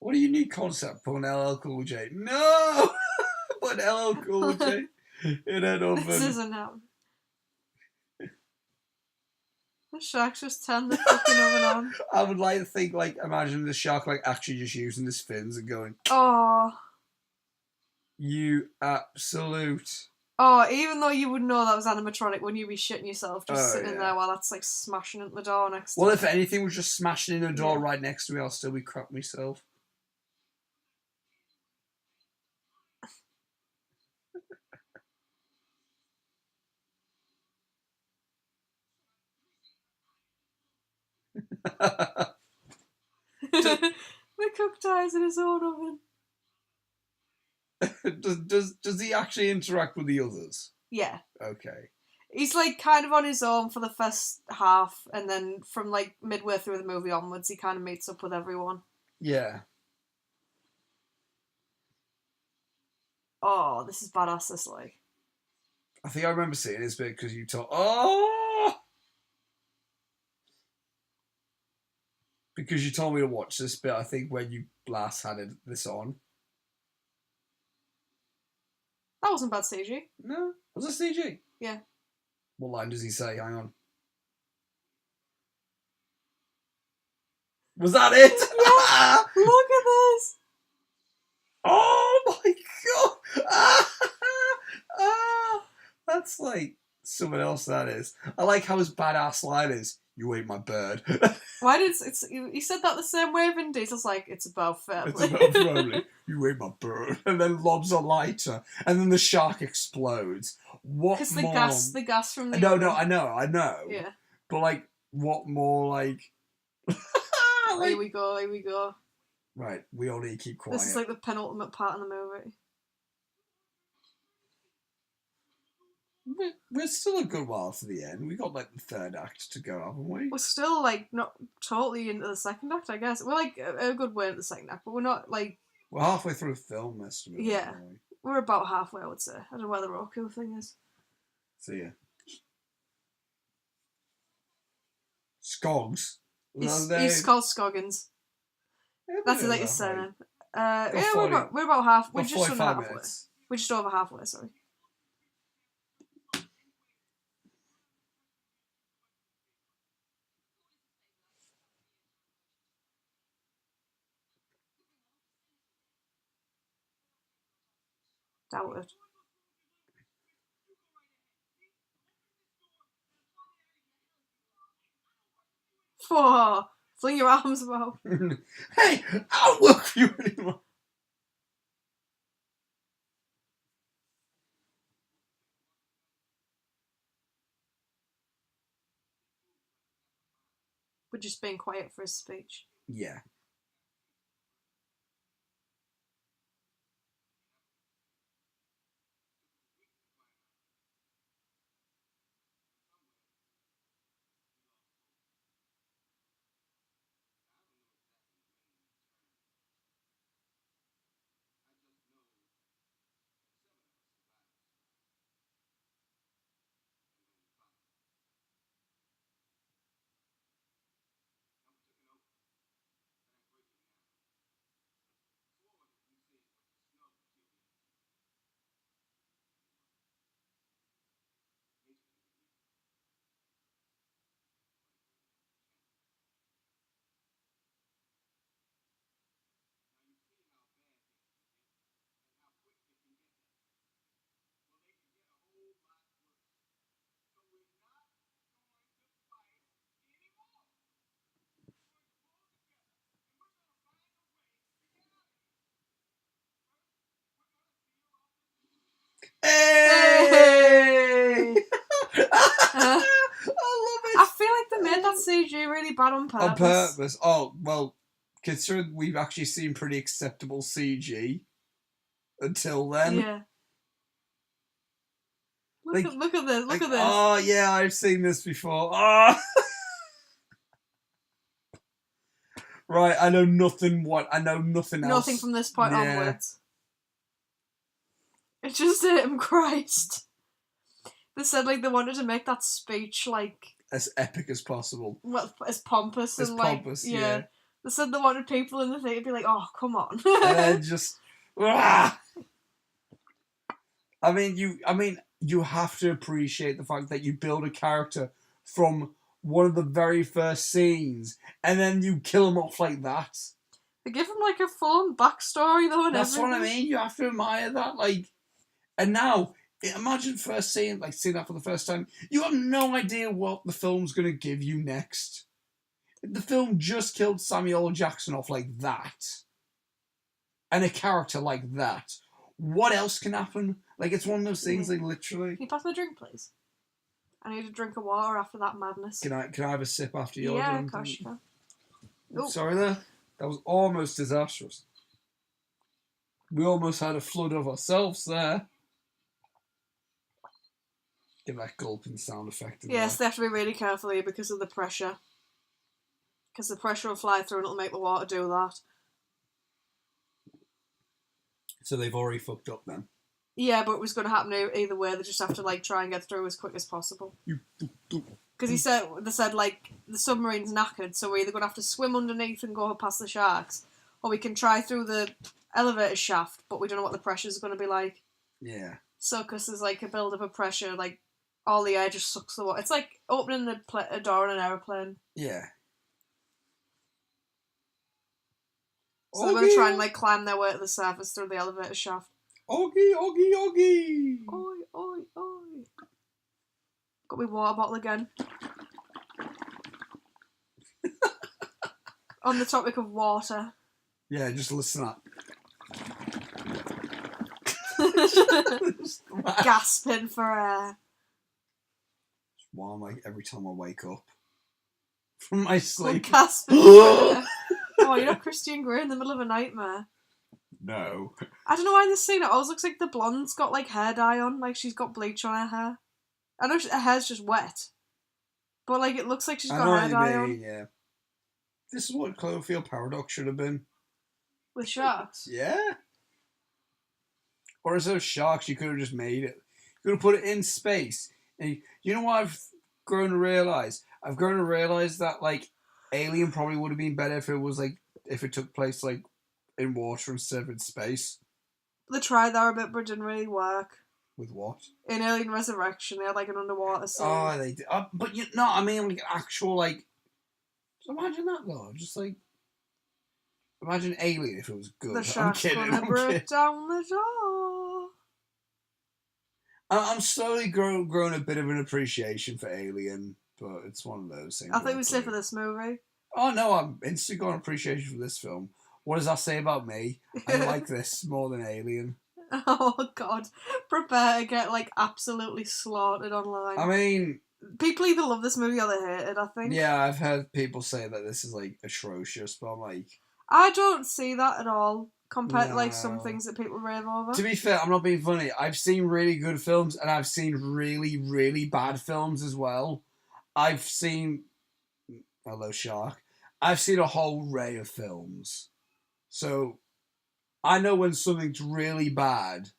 What a unique concept. Put an LL Cool J. No! Put LL Cool J in an oven. This isn't happening. The shark's just turned the fucking oven on. I would like to think, like, imagine the shark, like, actually just using his fins and going, Oh. You absolute. Oh, even though you would know that was animatronic, wouldn't you be shitting yourself just sitting yeah. there while that's, like, smashing at the door next to Well, you? if anything was just smashing in the door right next to me, I'll still be crap myself. The cook dies in his own oven. Does he actually interact with the others? Yeah. Okay. He's, like, kind of on his own for the first half, and then from, like, midway through the movie onwards, he kind of meets up with everyone. Yeah. Oh, this is badass, this, like. I think I remember seeing this bit because you told... Oh! Because you told me to watch this bit, I think, when you last had this on. That wasn't bad CG. No? Was it CG? Yeah. What line does he say? Hang on. Was that it? Yeah! Look at this! Oh my god! That's like someone else, that is. I like how his badass line is, you ate my bird. Why did he said that the same way, Vin Diesel's like, it's about family. It's about family. You ate my bird. And then lobs a lighter. And then the shark explodes. What more? Because the gas from the... No, I know. Yeah. But like, what more like... Like... Here we go. Right, we all need to keep quiet. This is like the penultimate part in the movie. We're still a good while to the end. We got like the third act to go, haven't we? We're still like not totally into the second act, I guess. We're like a good way into the second act, but we're not like... We're halfway through the film, estimate. Yeah. We're about halfway, I would say. I don't know where the Roku thing is. See ya. Skogs. He's called Scoggins. Yeah, That's like his surname. We're about half. We're just under halfway. Minutes. We're just over halfway. Sorry. Doubt it. Whoa. Fling your arms about. Hey, I don't work for you anymore. We're just being quiet for his speech. Yeah. Hey! I love it. I feel like they made that CG really bad on purpose. On purpose. Oh, well, considering we've actually seen pretty acceptable CG until then. Yeah. Look at this. Look at this. Oh, yeah, I've seen this before. Oh. Right, I know nothing else. Nothing from this point onwards. It just hit him, Christ. They said like they wanted to make that speech like as epic as possible. Well, as pompous as and pompous, like yeah. They said they wanted people in the theatre to be like, oh, come on. And then just... I mean, you have to appreciate the fact that you build a character from one of the very first scenes, and then you kill him off like that. They give him like a full-on backstory though, and That's everything. what I mean. You have to admire that. Like, and now imagine first seeing that for the first time. You have no idea what the film's gonna give you next. The film just killed Samuel L. Jackson off like that, and a character like that. What else can happen? Like, it's one of those things. Like, literally. Can you pass me a drink, please? I need a drink of water after that madness. Can I have a sip after your drink? Yeah, of course you can. Oh. Sorry there. That was almost disastrous. We almost had a flood of ourselves there. Give that gulping sound effect. Yes, they have to be really careful here because of the pressure. Because the pressure will fly through and it'll make the water do that. So they've already fucked up then? Yeah, but it was going to happen either way. They just have to like try and get through as quick as possible. Because they said like the submarine's knackered, so we're either going to have to swim underneath and go past the sharks, or we can try through the elevator shaft, but we don't know what the pressure's going to be like. Yeah. So because there's like a build up of pressure, like all the air just sucks the water. It's like opening a door in an aeroplane. Yeah. So they're going to try and like climb their way to the surface through the elevator shaft. Oggy, oggy, oggy. Oi, oi, oi. Got my water bottle again. On the topic of water. Yeah, just listen up. Gasping for air. Why am I every time I wake up from my sleep? Gasping for air. Oh, you're not Christian Grey in the middle of a nightmare. No. I don't know why this scene, it always looks like the blonde's got like hair dye on, like she's got bleach on her hair. I know her hair's just wet, but like it looks like she's got hair dye on. Yeah. This is what Cloverfield Paradox should have been. With sharks? Yeah. Or as those sharks, you could have just made it. You could have put it in space. And you know what I've grown to realise? I've grown to realise that like Alien probably would have been better if it took place like in water instead of in space. They tried that a bit, but it didn't really work. With what? In Alien Resurrection, they had like an underwater scene. Oh, they did. But you know, I mean, like actual like. Just imagine that though. Just like. Imagine Alien if it was good. The shark's gonna break down the door. I'm slowly growing a bit of an appreciation for Alien, but it's one of those things. I think we say for this movie. Oh no, I'm instantly got an appreciation for this film. What does that say about me? I like this more than Alien. Oh god, prepare to get like absolutely slaughtered online. I mean, people either love this movie or they hate it, I think. Yeah, I've heard people say that this is like atrocious, but I'm like, I don't see that at all compared to like some things that people rave over. To be fair, I'm not being funny. I've seen really good films and I've seen really, really bad films as well. I've seen, hello Shark, I've seen a whole array of films. So I know when something's really bad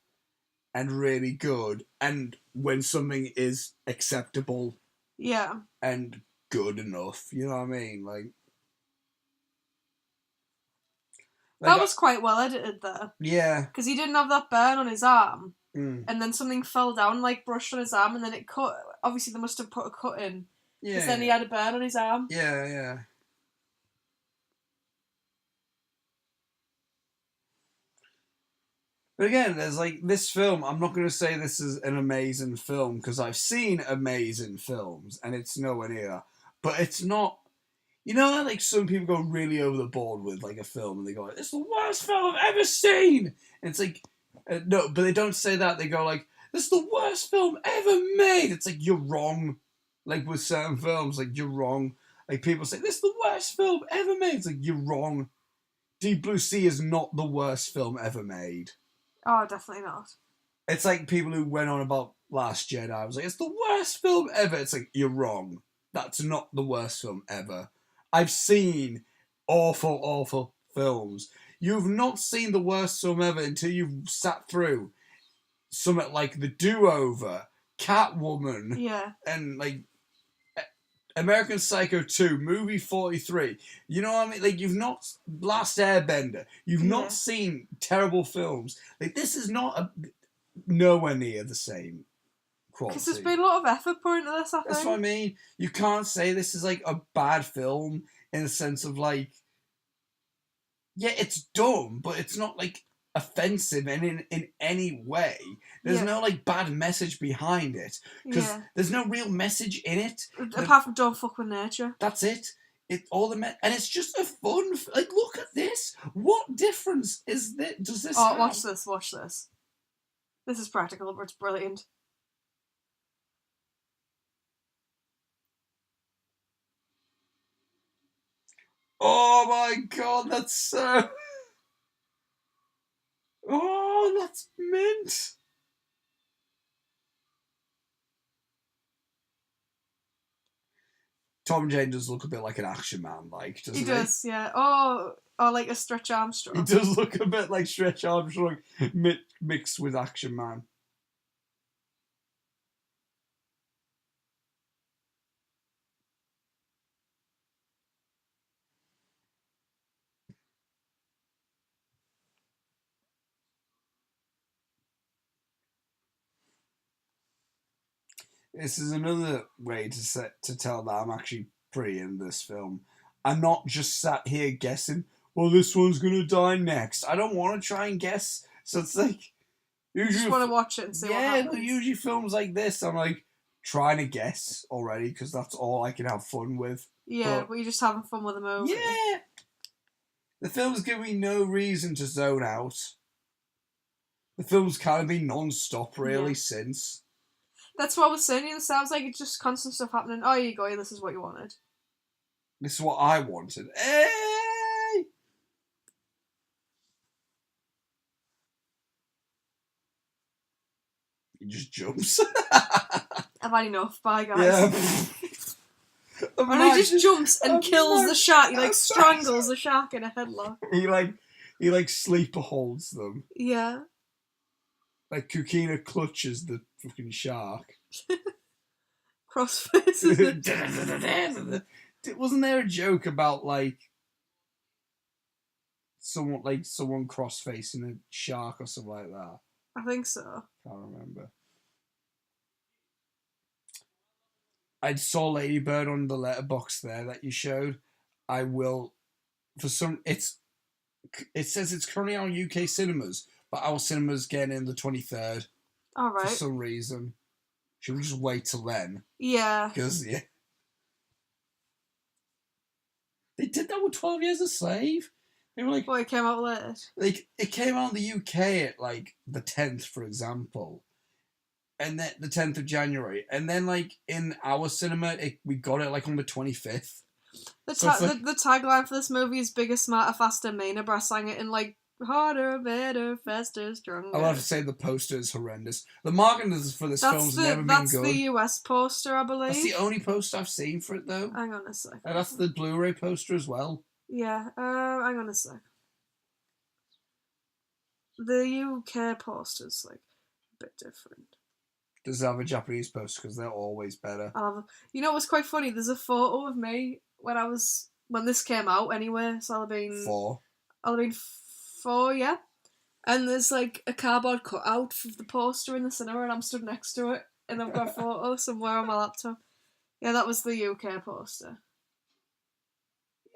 and really good, and when something is acceptable. Yeah. And good enough. You know what I mean? Like that was quite well edited there. Yeah. Because he didn't have that burn on his arm. Mm. And then something fell down, like brushed on his arm, and then it cut. Obviously, they must have put a cut in. Yeah. Because then he had a burn on his arm. Yeah, yeah. But again, there's like this film. I'm not going to say this is an amazing film because I've seen amazing films and it's nowhere near. But it's not. You know, like some people go really over the board with like a film and they go, "It's the worst film I've ever seen." And it's like, no, but they don't say that. They go like, "This is the worst film ever made." It's like you're wrong. Like with certain films, like you're wrong. Like people say, "This is the worst film ever made." It's like you're wrong. Deep Blue Sea is not the worst film ever made. Oh, definitely not. It's like people who went on about Last Jedi. I was like, it's the worst film ever. It's like, you're wrong. That's not the worst film ever. I've seen awful, awful films. You've not seen the worst film ever until you've sat through something like The Do-Over, Catwoman, yeah, and like American Psycho 2, movie 43. You know what I mean? Like, you've not... Last Airbender. You've not seen terrible films. Like, this is not nowhere near the same quality. Because there's been a lot of effort put into this, I think. That's what I mean. You can't say this is, like, a bad film in the sense of, like... Yeah, it's dumb, but it's not, like, offensive in any way. There's no, like, bad message behind it. Because there's no real message in it. Apart from don't fuck with nature. That's it. And it's just a fun... Like, look at this. What difference does this have? Watch this. This is practical, but it's brilliant. Oh my god, that's so... Oh, that's mint. Tom Jane does look a bit like an action man, like, doesn't he? He does, yeah. Or like a Stretch Armstrong. He does look a bit like Stretch Armstrong mixed with Action Man. This is another way to tell that I'm actually pretty in this film. I'm not just sat here guessing, well, this one's going to die next. I don't want to try and guess. So it's like... You just want to watch it and see what happens. Yeah, usually films like this, I'm like trying to guess already because that's all I can have fun with. Yeah, but you're just having fun with the movie. Yeah! The film's giving me no reason to zone out. The film's kind of been non-stop, really, since... That's what I was saying. It sounds like it's just constant stuff happening. Oh, you go. This is what you wanted. This is what I wanted. Hey! He just jumps. I've had enough. Bye, guys. Yeah. And he just jumps and kills the shark. He strangles the shark in a headlock. He sleeper holds them. Yeah. Like Kukina clutches the fucking shark. Crossface. Wasn't there a joke about someone cross-facing a shark or something like that? I think so. Can't remember. I saw Lady Bird on the letterbox there that you showed. I will, it says it's currently on UK cinemas, but our cinemas getting in the 23rd. All right. For some reason. Should we just wait till then? Yeah. Because, They did that with 12 Years a Slave. They were like... Well, it came out late. It came out in the UK at, the 10th, for example. And then the 10th of January. And then, in our cinema, we got it, on the 25th. The tagline for this movie is bigger, smarter, faster, meaner, but I sang it in, harder, better, faster, stronger. I'll have to say the poster is horrendous. The marketing for this film's never been good. That's the US poster, I believe. That's the only poster I've seen for it, though. Hang on a sec. And that's the Blu-ray poster as well. Yeah, hang on a sec. The UK poster's, a bit different. Does it have a Japanese poster? Because they're always better. You know what's quite funny? There's a photo of me when this came out anyway, so I'll have been... 4. I'll have been 4, yeah. And there's a cardboard cutout of the poster in the cinema and I'm stood next to it and I've got a photo somewhere on my laptop. Yeah, that was the UK poster.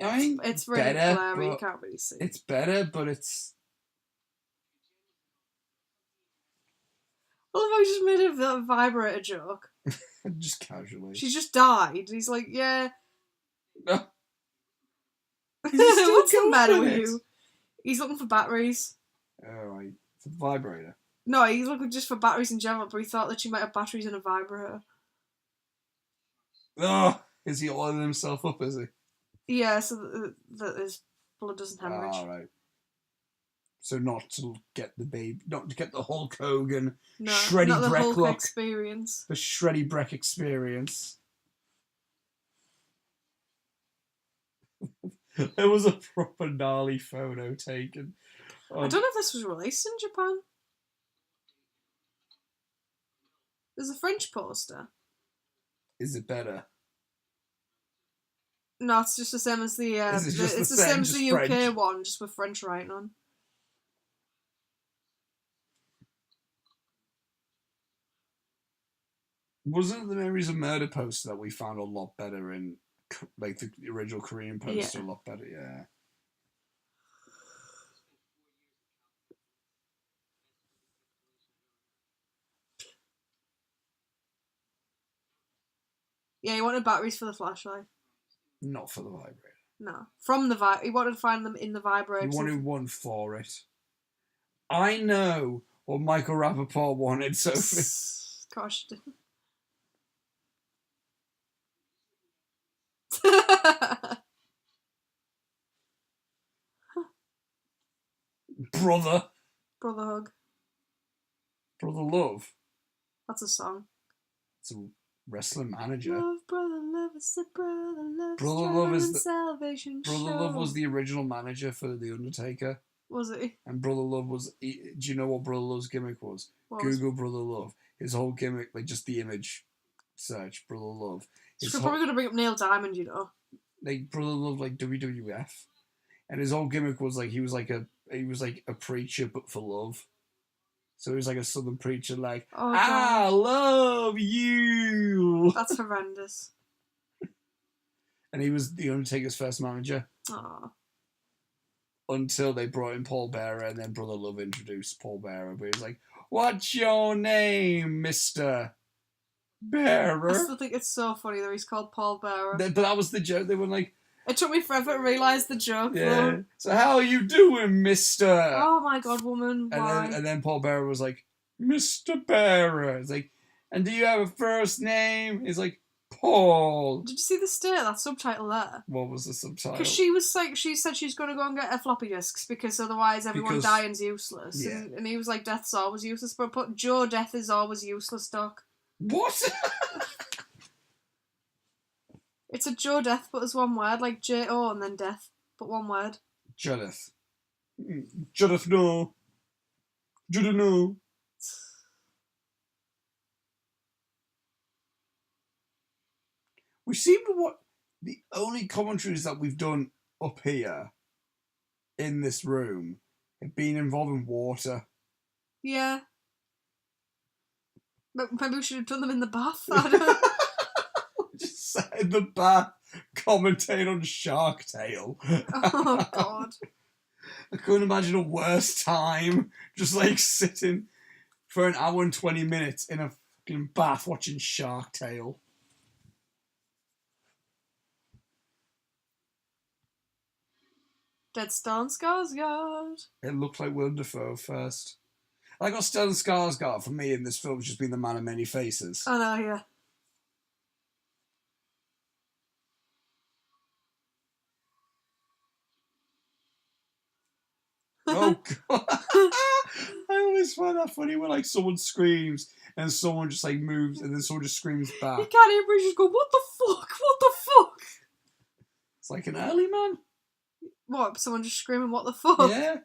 I mean, it's really better, blurry, you can't really see. It's better, but it's... I love how he just made a vibrator joke. Just casually. She's just died. He's like, yeah. No. What's the matter with you? He's looking for batteries. Oh, right. For the vibrator? No, he's looking just for batteries in general, but he thought that she might have batteries in a vibrator. Oh, is he oiling himself up, is he? Yeah, so that his blood doesn't hemorrhage. Oh, right. So not to get not to get the Hulk Hogan Shreddy not the Breck Hulk look. Experience. The Shreddy Breck experience. There was a proper gnarly photo taken. I don't know if this was released in Japan. There's a French poster. Is it better? No, it's just the same as the. Is it just it's the the same, same as just the UK French? one, just with French writing on. Wasn't the Memories of Murder poster that we found a lot better in, like the original Korean poster, a lot better? Yeah. Yeah, he wanted batteries for the flashlight. Not for the vibrator. No, from the vibe. He wanted to find them in the vibrator. He wanted one for it. I know what Michael Rappaport wanted, Sophie. Gosh. Brother. Brother hug. Brother love. That's a song. It's a wrestling manager. Love, brother, love is the brother love. Brother Love is the salvation. Brother show. Love was the original manager for The Undertaker. Was it? And Brother Love was. Do you know what Brother Love's gimmick was? Google Brother Love. His whole gimmick, like just the image search, Brother Love. We're probably going to bring up Neil Diamond, you know. Like Brother Love, like WWF, and his whole gimmick was like he was like a preacher but for love. So he was like a southern preacher, like I love you. That's horrendous. And he was the Undertaker's first manager. Aww. Until they brought in Paul Bearer, and then Brother Love introduced Paul Bearer. But he was like, "What's your name, Mister Bearer?" I still think it's so funny that he's called Paul Bearer. But that was the joke. They were like, it took me forever to realise the joke. Yeah. Though. So how are you doing, Mister? Oh my God, woman! Why? And then Paul Bearer was like, Mister Bearer. It's like, and do you have a first name? He's like, Paul. Did you see the state of that subtitle there? What was the subtitle? Because she said she's going to go and get her floppy disks because otherwise everyone dying's useless. Yeah. And he was like, death's always useless. But put Joe, death is always useless, Doc. What? It's a Joe death, but as one word, like J-O and then death, but one word. Judith. Judith, no. Judith, no. We seem to what the only commentaries that we've done up here in this room have been involving water. Yeah. But maybe we should have done them in the bath. I don't know. Just sat in the bath, commentate on Shark Tale. Oh, God. I couldn't imagine a worse time. Just like sitting for an hour and 20 minutes in a fucking bath watching Shark Tale. Dead Stellan Skarsgård. It looked like Willem Dafoe first. I got Stellan Skarsgård for me in this film, just being the man of many faces. I know, yeah. Oh God! I always find that funny when like someone screams and someone just like moves and then someone just screams back. You can't hear Bridges go, what the fuck? What the fuck? It's like an early man. What? Someone just screaming, what the fuck? Yeah.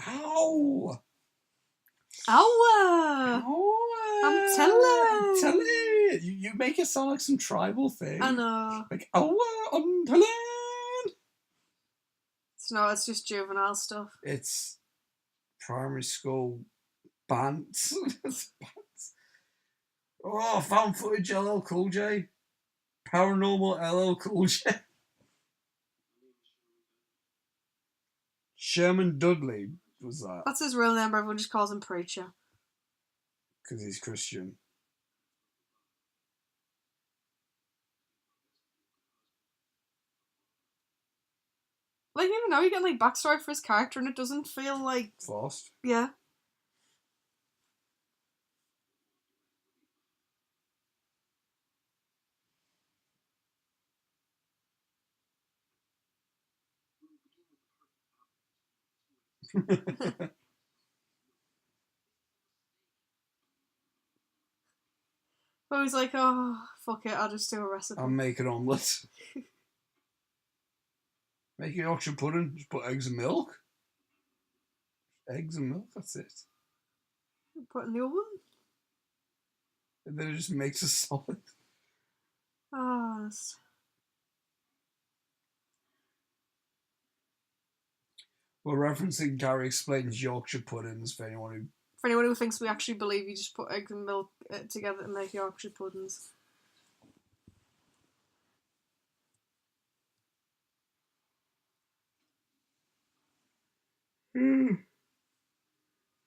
Ow! Ow! Ow! I'm telling. You make it sound like some tribal thing. I know. Like, ow! I'm telling. No, it's just juvenile stuff. It's primary school bants. Oh, found footage LL Cool J. Paranormal LL Cool J. Sherman Dudley was that. That's his real name, but everyone just calls him Preacher. Because he's Christian. Like, even now you get like backstory for his character and it doesn't feel like... Forced. Yeah. But he's like, oh, fuck it, I'll just do a recipe. I'll make an omelette. Make an Yorkshire pudding, just put eggs and milk. Eggs and milk, that's it. Put it in the oven. And then it just makes a solid. Oh, we're referencing Gary Explains Yorkshire Puddings for anyone who thinks we actually believe you just put eggs and milk together to make Yorkshire puddings.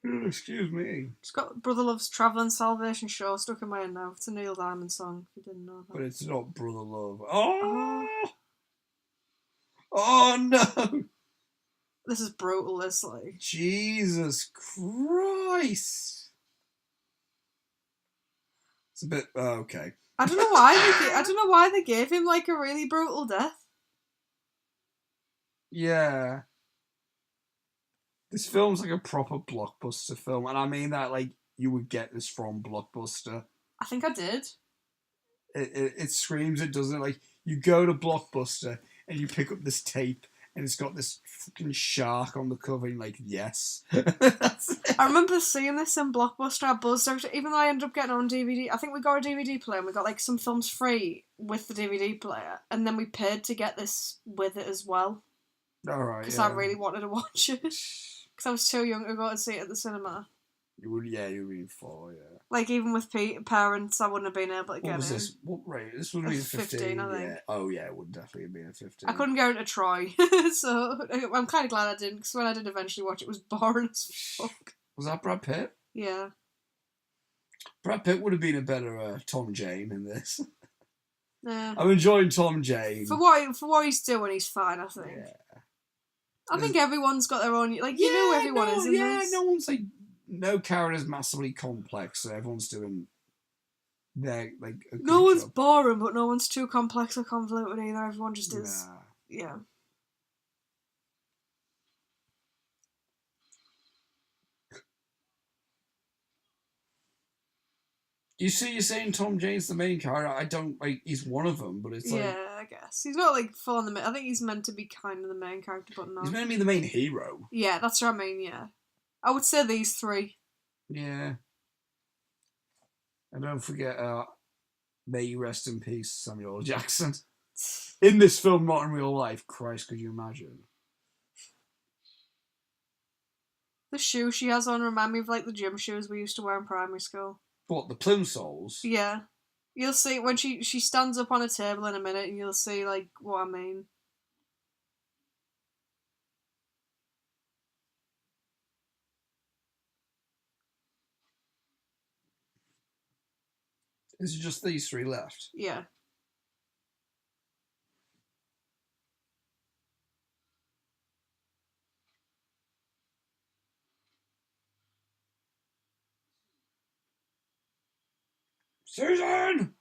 Excuse me. It's got Brother Love's Travelling Salvation Show stuck in my head now. It's a Neil Diamond song, if you didn't know that. But it's not Brother Love. Oh no! This is brutal, this, like. Jesus Christ! It's a bit... okay. I don't know why they gave him, like, a really brutal death. Yeah. This film's like a proper blockbuster film, and I mean that like you would get this from Blockbuster. I think I did. It screams it, doesn't it? Like, you go to Blockbuster and you pick up this tape and it's got this fucking shark on the cover and you're like, yes. I remember seeing this in Blockbuster. I buzzed out, even though I ended up getting it on DVD. I think we got a DVD player and we got like some films free with the DVD player, and then we paid to get this with it as well. Alright, because I really wanted to watch it. Because I was too young to go to see it at the cinema. You would be 4, yeah. Like, even with parents, I wouldn't have been able to get it. What was this? What rate? This would be 15, I think. Yeah. Oh, yeah, it would definitely have been a 15. I couldn't go into Troy, so I'm kind of glad I didn't, because when I did eventually watch it, it was boring as fuck. Was that Brad Pitt? Yeah. Brad Pitt would have been a better Tom Jane in this. Yeah. I'm enjoying Tom Jane. For what he's doing, he's fine, I think. Yeah. I think everyone's got their own... Like, you know everyone is in this. No one's, like... No character's massively complex, so everyone's doing their, like... No one's boring, but no one's too complex or convoluted either. Everyone just is... Nah. Yeah. You're saying Tom Jane's the main character. I don't, like, he's one of them, but it's like... Yeah, I guess. He's not, like, full on the... I think he's meant to be kind of the main character, but not. He's meant to be the main hero. Yeah, that's what I mean, yeah. I would say these three. Yeah. And don't forget, may you rest in peace, Samuel L. Jackson. In this film, not in real life. Christ, could you imagine? The shoes she has on remind me of, like, the gym shoes we used to wear in primary school. What, the plimsolls? Yeah. You'll see when she stands up on a table in a minute and you'll see, like, what I mean. Is it just these three left? Yeah. Susan!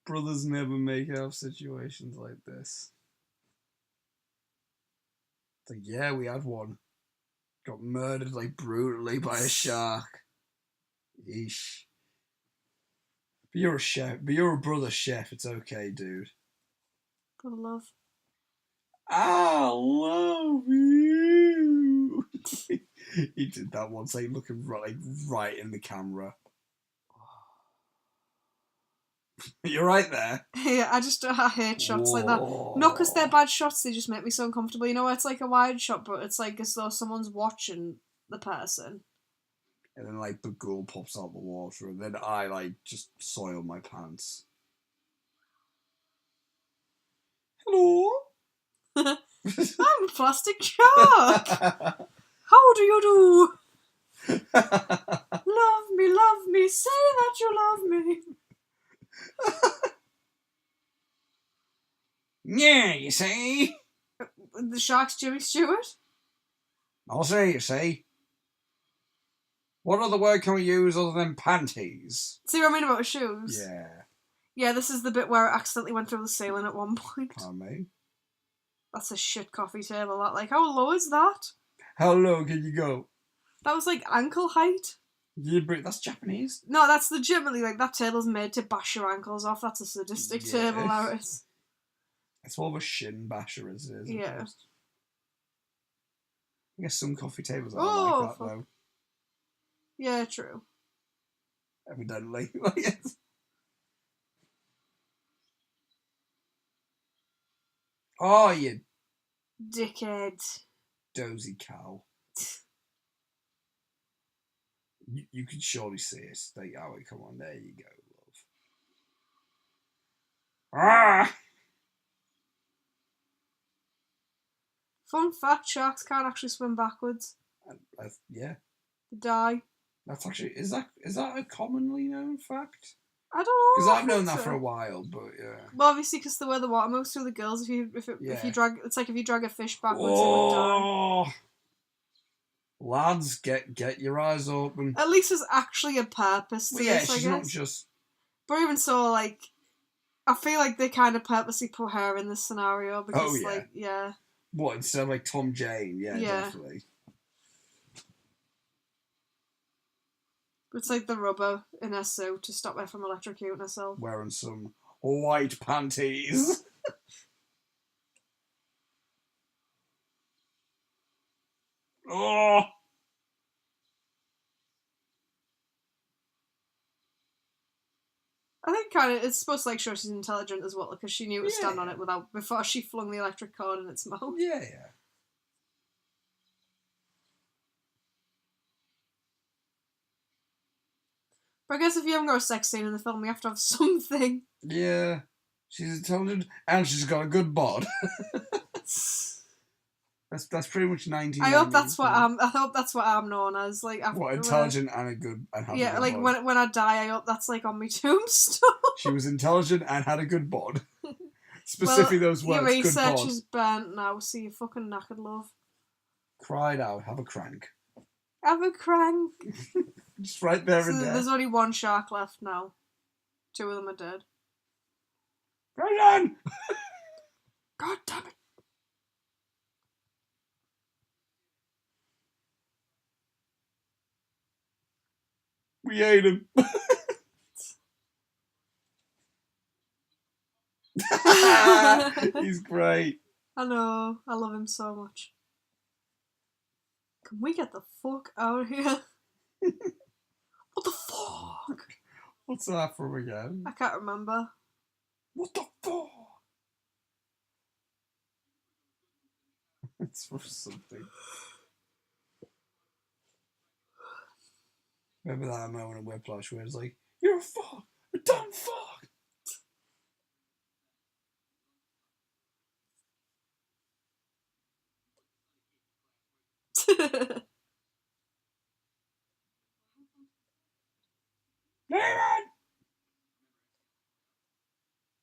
Brothers never make out of situations like this. It's like, yeah, we had one. Got murdered, like, brutally by a shark. Yeesh. But you're a chef. But you're a brother chef. It's okay, dude. Brother love. I love you. He did that once, like, looking right in the camera. You're right there. Yeah, I hate shots like that. Not because they're bad shots, they just make me so uncomfortable. You know, it's like a wide shot, but it's like as though someone's watching the person. And then, like, the ghoul pops out the water, and then I, like, just soil my pants. Hello? I'm a plastic shark! How do you do? Love me, say that you love me. Yeah, you see? The shark's Jimmy Stewart? I'll say, you see. What other word can we use other than panties? See what I mean about shoes? Yeah. Yeah, this is the bit where it accidentally went through the ceiling at one point. Pardon me? That's a shit coffee table, that. Like, how low is that? How low can you go? That was, like, ankle height. Yeah, that's Japanese. No, that's legitimately, like, that table's made to bash your ankles off. That's a sadistic table, that is. It's more of a shin basher, as it is. Yeah. I guess some coffee tables are like that, though. Yeah, true. Evidently. Oh, you dickhead. dozy cow. You can surely see it. Like, oh, come on, there you go, love. Ah! Fun fact, sharks can't actually swim backwards. Yeah. They die. That's actually... Is that a commonly known fact? I don't know. Because I've known that for a while, but yeah. Well, obviously, because the way the water moves through the gills, if you drag... It's like if you drag a fish backwards, it would die. Lads, get your eyes open. At least there's actually a purpose to this, I she's guess. not just... But even so, like... I feel like they kind of purposely put her in this scenario because, like, yeah. What, instead of, like, Tom Jane? Yeah, definitely. It's like the rubber in her suit to stop her from electrocuting herself. Wearing some white panties. Oh! I think kind of it's supposed to like show she's intelligent as well because she knew to stand on it before she flung the electric cord in its mouth. Yeah. But I guess if you haven't got a sex scene in the film, you have to have something. Yeah. She's intelligent and she's got a good bod. That's pretty much 19. I hope that's what I'm known as. Like, what, intelligent and a good and yeah, like bod. when I die, I hope that's like on my tombstone. She was intelligent and had a good bod. Specifically, those words. Your research good bod. is burnt now, so you fucking knackered, love. Cried out, have a crank. Have a crank. Just right there and there. There's only one shark left now. 2 of them are dead. Right on! God damn it. We ate him. He's great. I know. I love him so much. Can we get the fuck out of here? What the fuck? What's that from again? I can't remember. What the fuck? It's for something. Remember that moment in Whiplash where it's like, you're a fuck, a dumb fuck.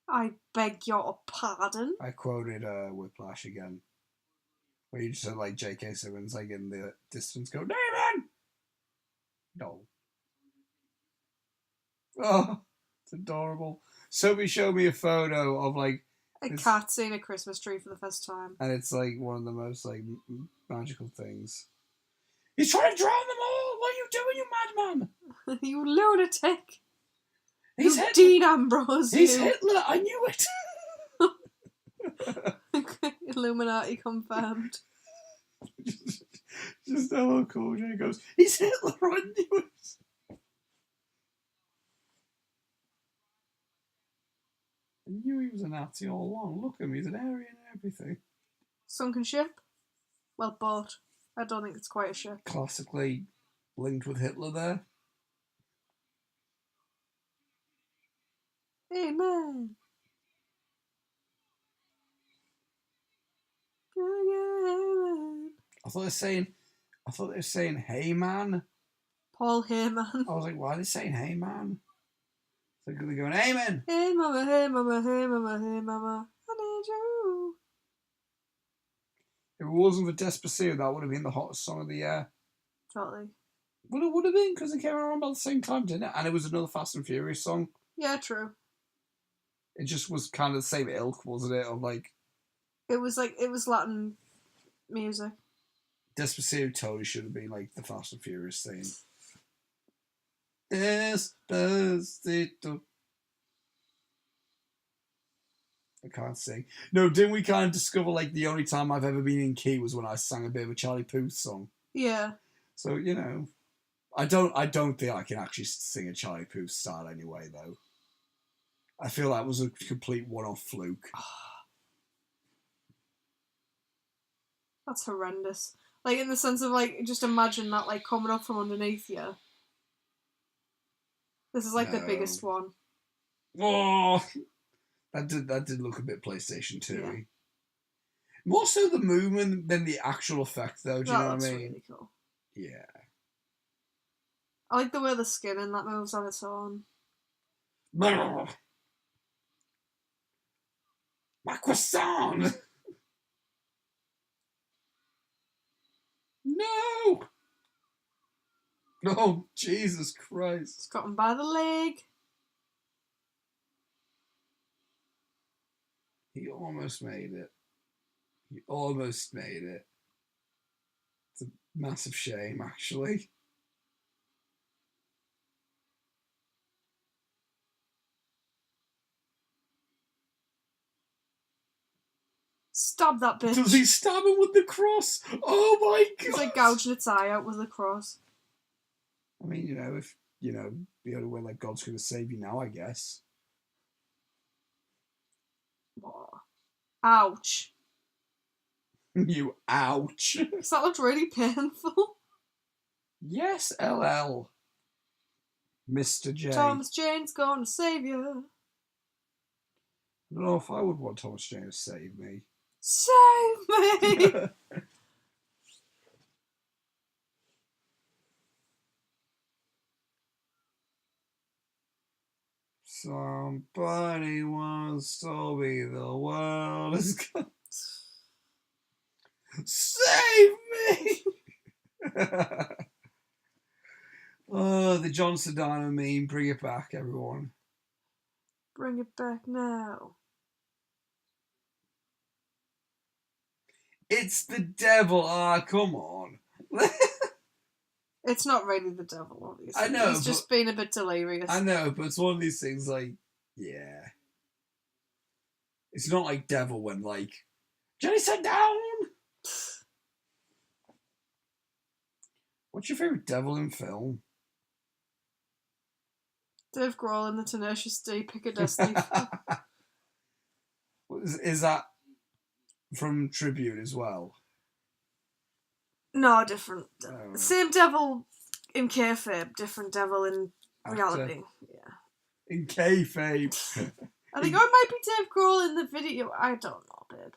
I beg your pardon? I quoted Whiplash again. Where you just said like J.K. Simmons like in the distance go, Damon! No. Oh, it's adorable. Sophie showed me a photo of like a cat seeing a Christmas tree for the first time. And it's like one of the most like magical things. He's trying to drown them all! What are you doing, you madman? You lunatic! He's Hitler. Dean Ambrose. He's Hitler, I knew it! Illuminati confirmed. Just LL Cool J goes, he's Hitler, I knew it! I knew he was a Nazi all along. Look at him, he's an Aryan and everything. Sunken ship? Well, boat. I don't think it's quite a ship. Classically linked with Hitler there. Amen. I thought they were saying hey man. Paul Heyman. I was like, why are they saying hey man? So they're going, amen. Hey mama, hey mama, hey mama, hey mama, I need you. If it wasn't for Despacito, that would have been the hottest song of the year. Totally. Well, it would have been because it came around about the same time, didn't it? And it was another Fast and Furious song. Yeah, true. It just was kind of the same ilk, wasn't it? Of like, it was Latin music. Despacito totally should have been like the Fast and Furious thing. Despacito. I can't sing. No, didn't we kind of discover like the only time I've ever been in key was when I sang a bit of a Charlie Puth song? Yeah. So, you know, I don't think I can actually sing a Charlie Puth style anyway, though. I feel that was a complete one-off fluke. That's horrendous. Like, in the sense of, like, just imagine that, like, coming up from underneath you. This is, like, the biggest one. Oh! That did look a bit PlayStation 2-y. Yeah. More so the movement than the actual effect, though. Do you know what I mean? Really cool. Yeah. I like the way the skin in that moves on its own. My croissant! No! Oh, Jesus Christ. It's got him by the leg. He almost made it. He almost made it. It's a massive shame, actually. Stab that bitch. Does he stab him with the cross? Oh my God! He's like gouging its eye out with the cross. I mean, if, the only way like God's going to save you now, I guess. Oh. Ouch. You ouch. Because that looked really painful. Yes, LL. Mr. J. Thomas Jane's gonna save you. I don't know if I would want Thomas Jane to save me. Save me! Somebody wants to be the world is gone. Save me! Oh, the John Sedano meme. Bring it back, everyone. Bring it back now. It's the devil. Ah, come on. It's not really the devil, obviously. I know. He's just being a bit delirious. I know, but it's one of these things like, yeah. It's not like devil when, like, Jenny, sit down! What's your favourite devil in film? Dave Grohl in the Tenacious D, Pick a Destiny. Is that from Tribute as well? No, different. Same devil in kayfabe, different devil in reality. Yeah. In kayfabe. I think it might be Dave Grohl in the video. I don't know, babe.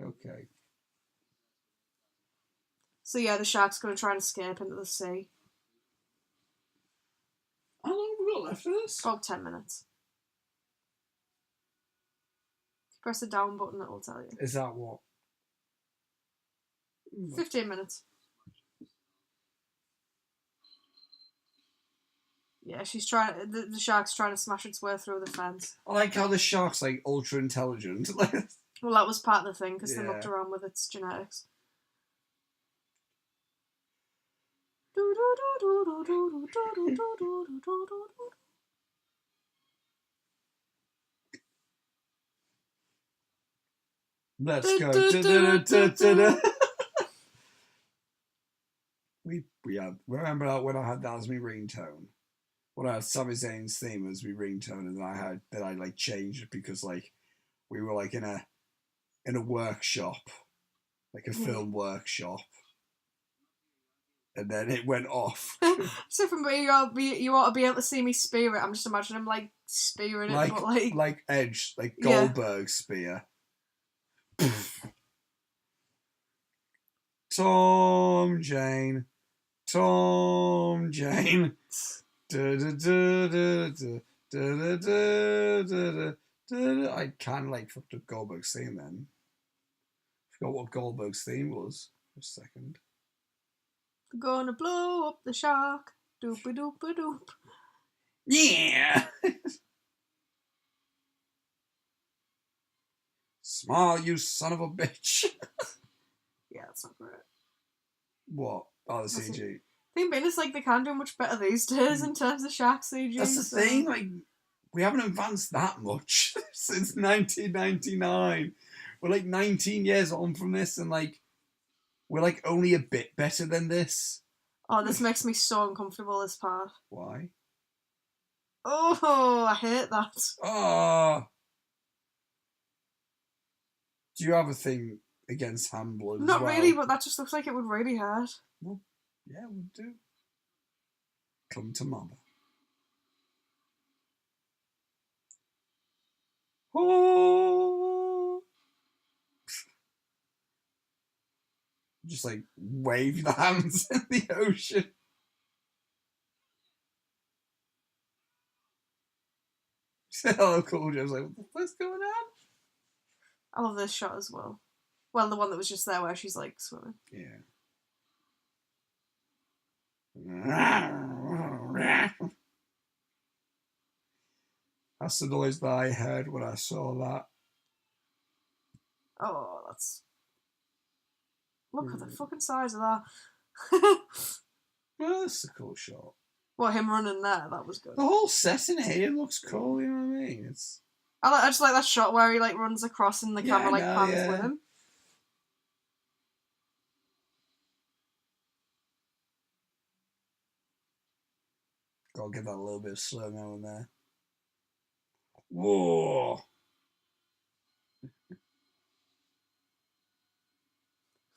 Okay. So yeah, the shark's going to try and escape into the sea. How long have we got left of this? About 10 minutes. If you press the down button, it will tell you. Is that what? 15 minutes. Yeah, she's trying. The shark's trying to smash its way through the fence. I like how the shark's like ultra intelligent. Well, that was part of the thing because they Yeah. mucked around with its genetics. Let's go. We had. Remember that when I had that as my ringtone? When I had Sami Zayn's theme as my ringtone, and then I like changed it because like we were like in a workshop, like a film workshop, and then it went off. So from me, you ought to be able to see me spear it. I'm just imagining him like spearing it, but like Edge, like Goldberg spear. Tom Jane. I kind of like fucked up Goldberg's theme then. Forgot what Goldberg's theme was for a second. Gonna blow up the shark. Doopy doopy doop. Yeah! Smile, you son of a bitch. Yeah, that's not great. What? Oh, the CG. Thing being, it's like they can't do much better these days in terms of shark CG. That's the thing, like, we haven't advanced that much since 1999. We're like 19 years on from this, and like, we're like only a bit better than this. Oh, this makes me so uncomfortable, this part. Why? Oh, I hate that. Oh. Do you have a thing against hand blood Not as well? really, but that just looks like it would really hurt. Well, yeah, it would do. Come to mama. Oh. Just like wave the hands in the ocean. Hello, Cool Joe's like, what the fuck's going on? I love this shot as well. Well, the one that was just there where she's like swimming. Yeah. That's the noise that I heard when I saw that. Oh, that's... Look at the fucking size of that. Well, that's a cool shot. Well, him running there, that was good. The whole set in here looks cool, you know what I mean? It's... I just like that shot where he like runs across and the camera like pans with him. Gotta give that a little bit of slow-mo in there. Whoa!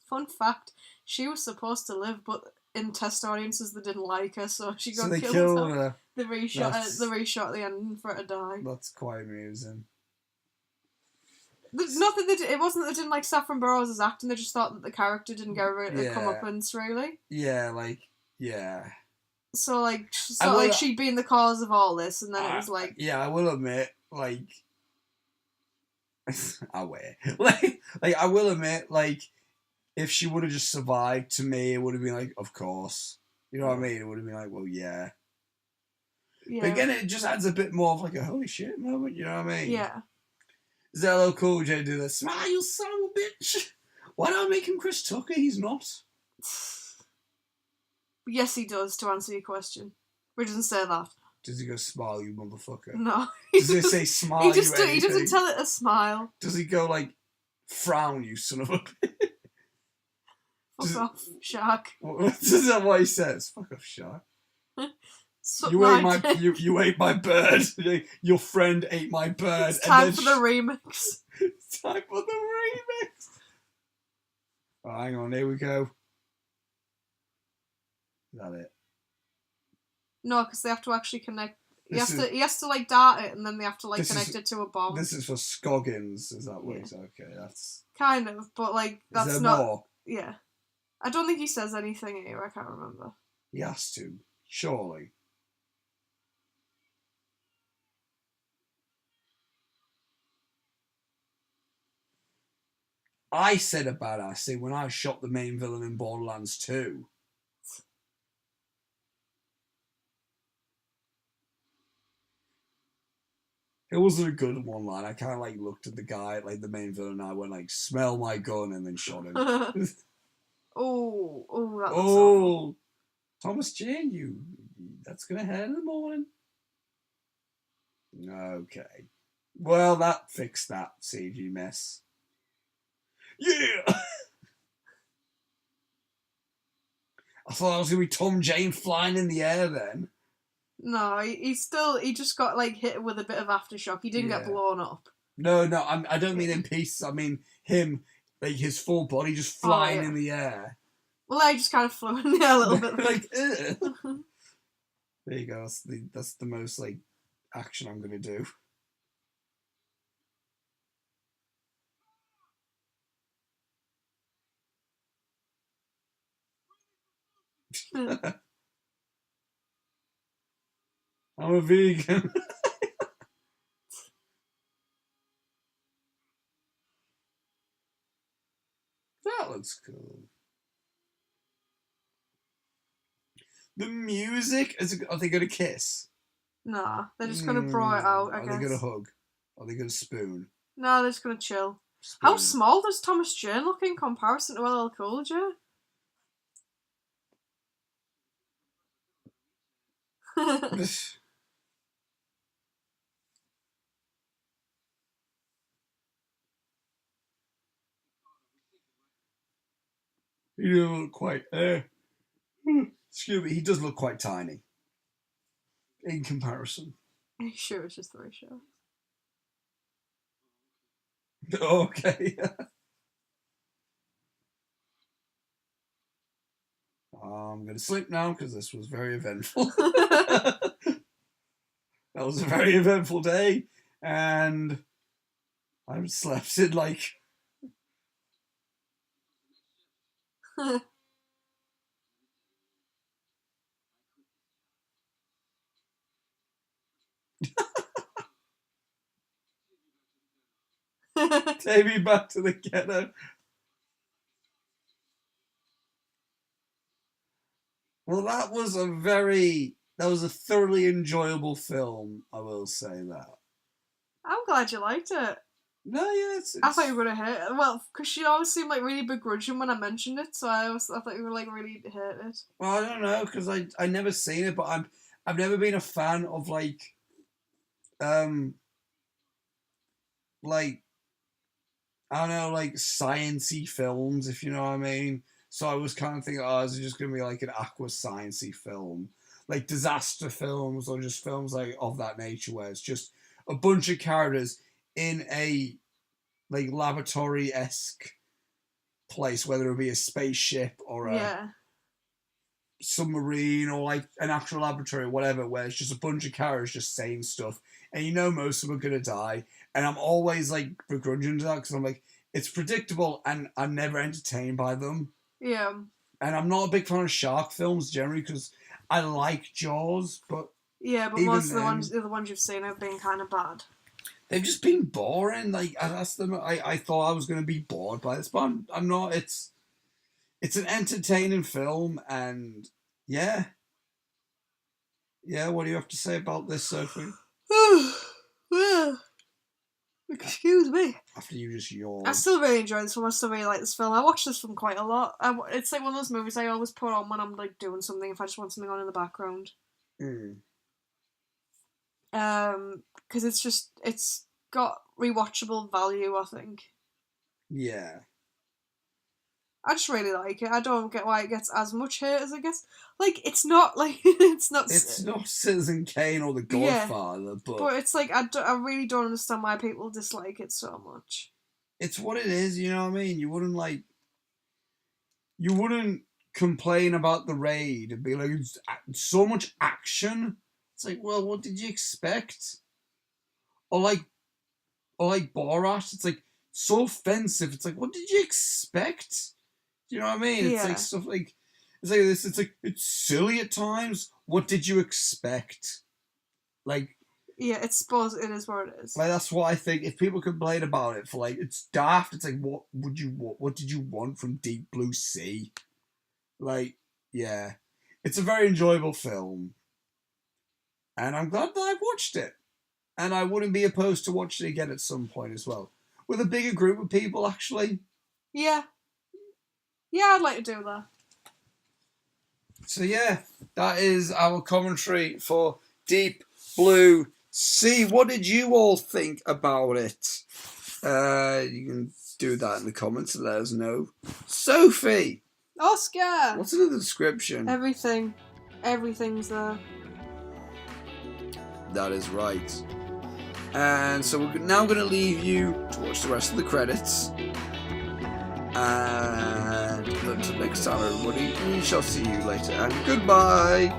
Fun fact, she was supposed to live, but in test audiences they didn't like her, so she got killed. Her. The reshot at the end for her to die. That's quite amusing. There's nothing it wasn't that they didn't like Saffron Burrows' acting, they just thought that the character didn't get a comeuppance, really. Yeah, like, yeah. So, like, she'd been the cause of all this, and then it was like... Yeah, I will admit, like... I wear. Like, I will admit, like, if she would have just survived, to me, it would have been like, of course. You know what I mean? It would have been like, well, yeah. But again, it just adds a bit more of like a holy shit moment, you know what I mean? Yeah. Zello Cool J do this. Smile, you son of a bitch! Why don't I make him Chris Tucker? He's not. Yes, he does, to answer your question. But he doesn't say that. Does he go, smile, you motherfucker? No. Does he say, smile, he doesn't tell it a smile. Does he go, like, frown, you son of a bitch? Fuck off, shark. Is that what he says? Fuck off, shark. You ate my bird. Your friend ate my bird. It's time for the remix. It's time for the remix. Oh, hang on, here we go. Is that it? No, because they have to actually connect. He has to like dart it, and then they have to like connect it to a bomb. This is for Scoggins. Is that works? Yeah. Okay, that's kind of, but like that's is there not. More? Yeah, I don't think he says anything here. I can't remember. He has to, surely. I said a badass thing when I shot the main villain in Borderlands 2. It wasn't a good one line. I kind of like looked at the guy, like the main villain, and I went like, "Smell my gun," and then shot him. That was awful. Thomas Jane, that's gonna hurt in the morning. Okay. Well, that fixed that CG mess. Yeah! I thought I was going to be Tom Jane flying in the air then. No, he just got like hit with a bit of aftershock. He didn't get blown up. No, I don't mean in pieces. I mean him, like his full body just flying in the air. Well, I just kind of flew in the air a little bit. Like, there you go. That's the most like action I'm going to do. I'm a vegan. That looks cool. The music, are they going to kiss? Nah, they're just going to brawl it out, I guess. Are they going to hug? Are they going to spoon? No, they're just going to chill. Spoon. How small does Thomas Jane look in comparison to LL Cool J? You don't look quite there. Scooby, he does look quite tiny in comparison. Are you sure it's just 3 sharks? Okay. I'm going to sleep now because this was very eventful. That was a very eventful day, and I've slept in like... Take me back to the ghetto. Well, that was a thoroughly enjoyable film, I will say that. I'm glad you liked it. No, yeah, it's... I thought you were going to hate it. Well, because she always seemed like really begrudging when I mentioned it, so I thought you were like really hate it. Well, I don't know, because I never seen it, but I've never been a fan of like I don't know, like sciencey films, if you know what I mean. So I was kind of thinking, oh, is it just going to be like an aqua sciencey film? Like disaster films or just films like of that nature where it's just a bunch of characters in a like laboratory-esque place, whether it be a spaceship or a submarine or like an actual laboratory or whatever, where it's just a bunch of characters just saying stuff and you know most of them are going to die. And I'm always like begrudging to that because I'm like, it's predictable and I'm never entertained by them. Yeah. And I'm not a big fan of shark films generally because I like Jaws, but... Yeah, but most of the ones you've seen have been kind of bad. They've just been boring. Like, I thought I was going to be bored by this, but I'm not. It's an entertaining film, and yeah. Yeah, what do you have to say about this, Sophie? Well, excuse me. After you just yawned. I still really enjoy this film. I still really like this film. I watch this film quite a lot. It's like one of those movies I always put on when I'm like doing something, if I just want something on in the background. Because it's got rewatchable value, I think. Yeah. I just really like it. I don't get why it gets as much hate as it gets. Like, it's not like it's not Citizen Kane or The Godfather, but it's like I really don't understand why people dislike it so much. It's what it is, you know what I mean? You wouldn't complain about The Raid and be like, it's so much action. It's like, well, what did you expect? Or like Borat, it's like so offensive. It's like, what did you expect? Do you know what I mean? It's like stuff like it's like this. It's like it's silly at times. What did you expect? Like, yeah, it's suppose it is what it is. Like that's what I think. If people complain about it for like it's daft, it's like what did you want from Deep Blue Sea? Like, yeah, it's a very enjoyable film, and I'm glad that I've watched it. And I wouldn't be opposed to watching it again at some point as well. With a bigger group of people, actually. Yeah. Yeah, I'd like to do that. So yeah, that is our commentary for Deep Blue Sea. What did you all think about it? You can do that in the comments and let us know. Sophie! Oscar! What's in the description? Everything. Everything's there. That is right. And so we're now going to leave you to watch the rest of the credits. And until next time, everybody, we shall see you later. And goodbye!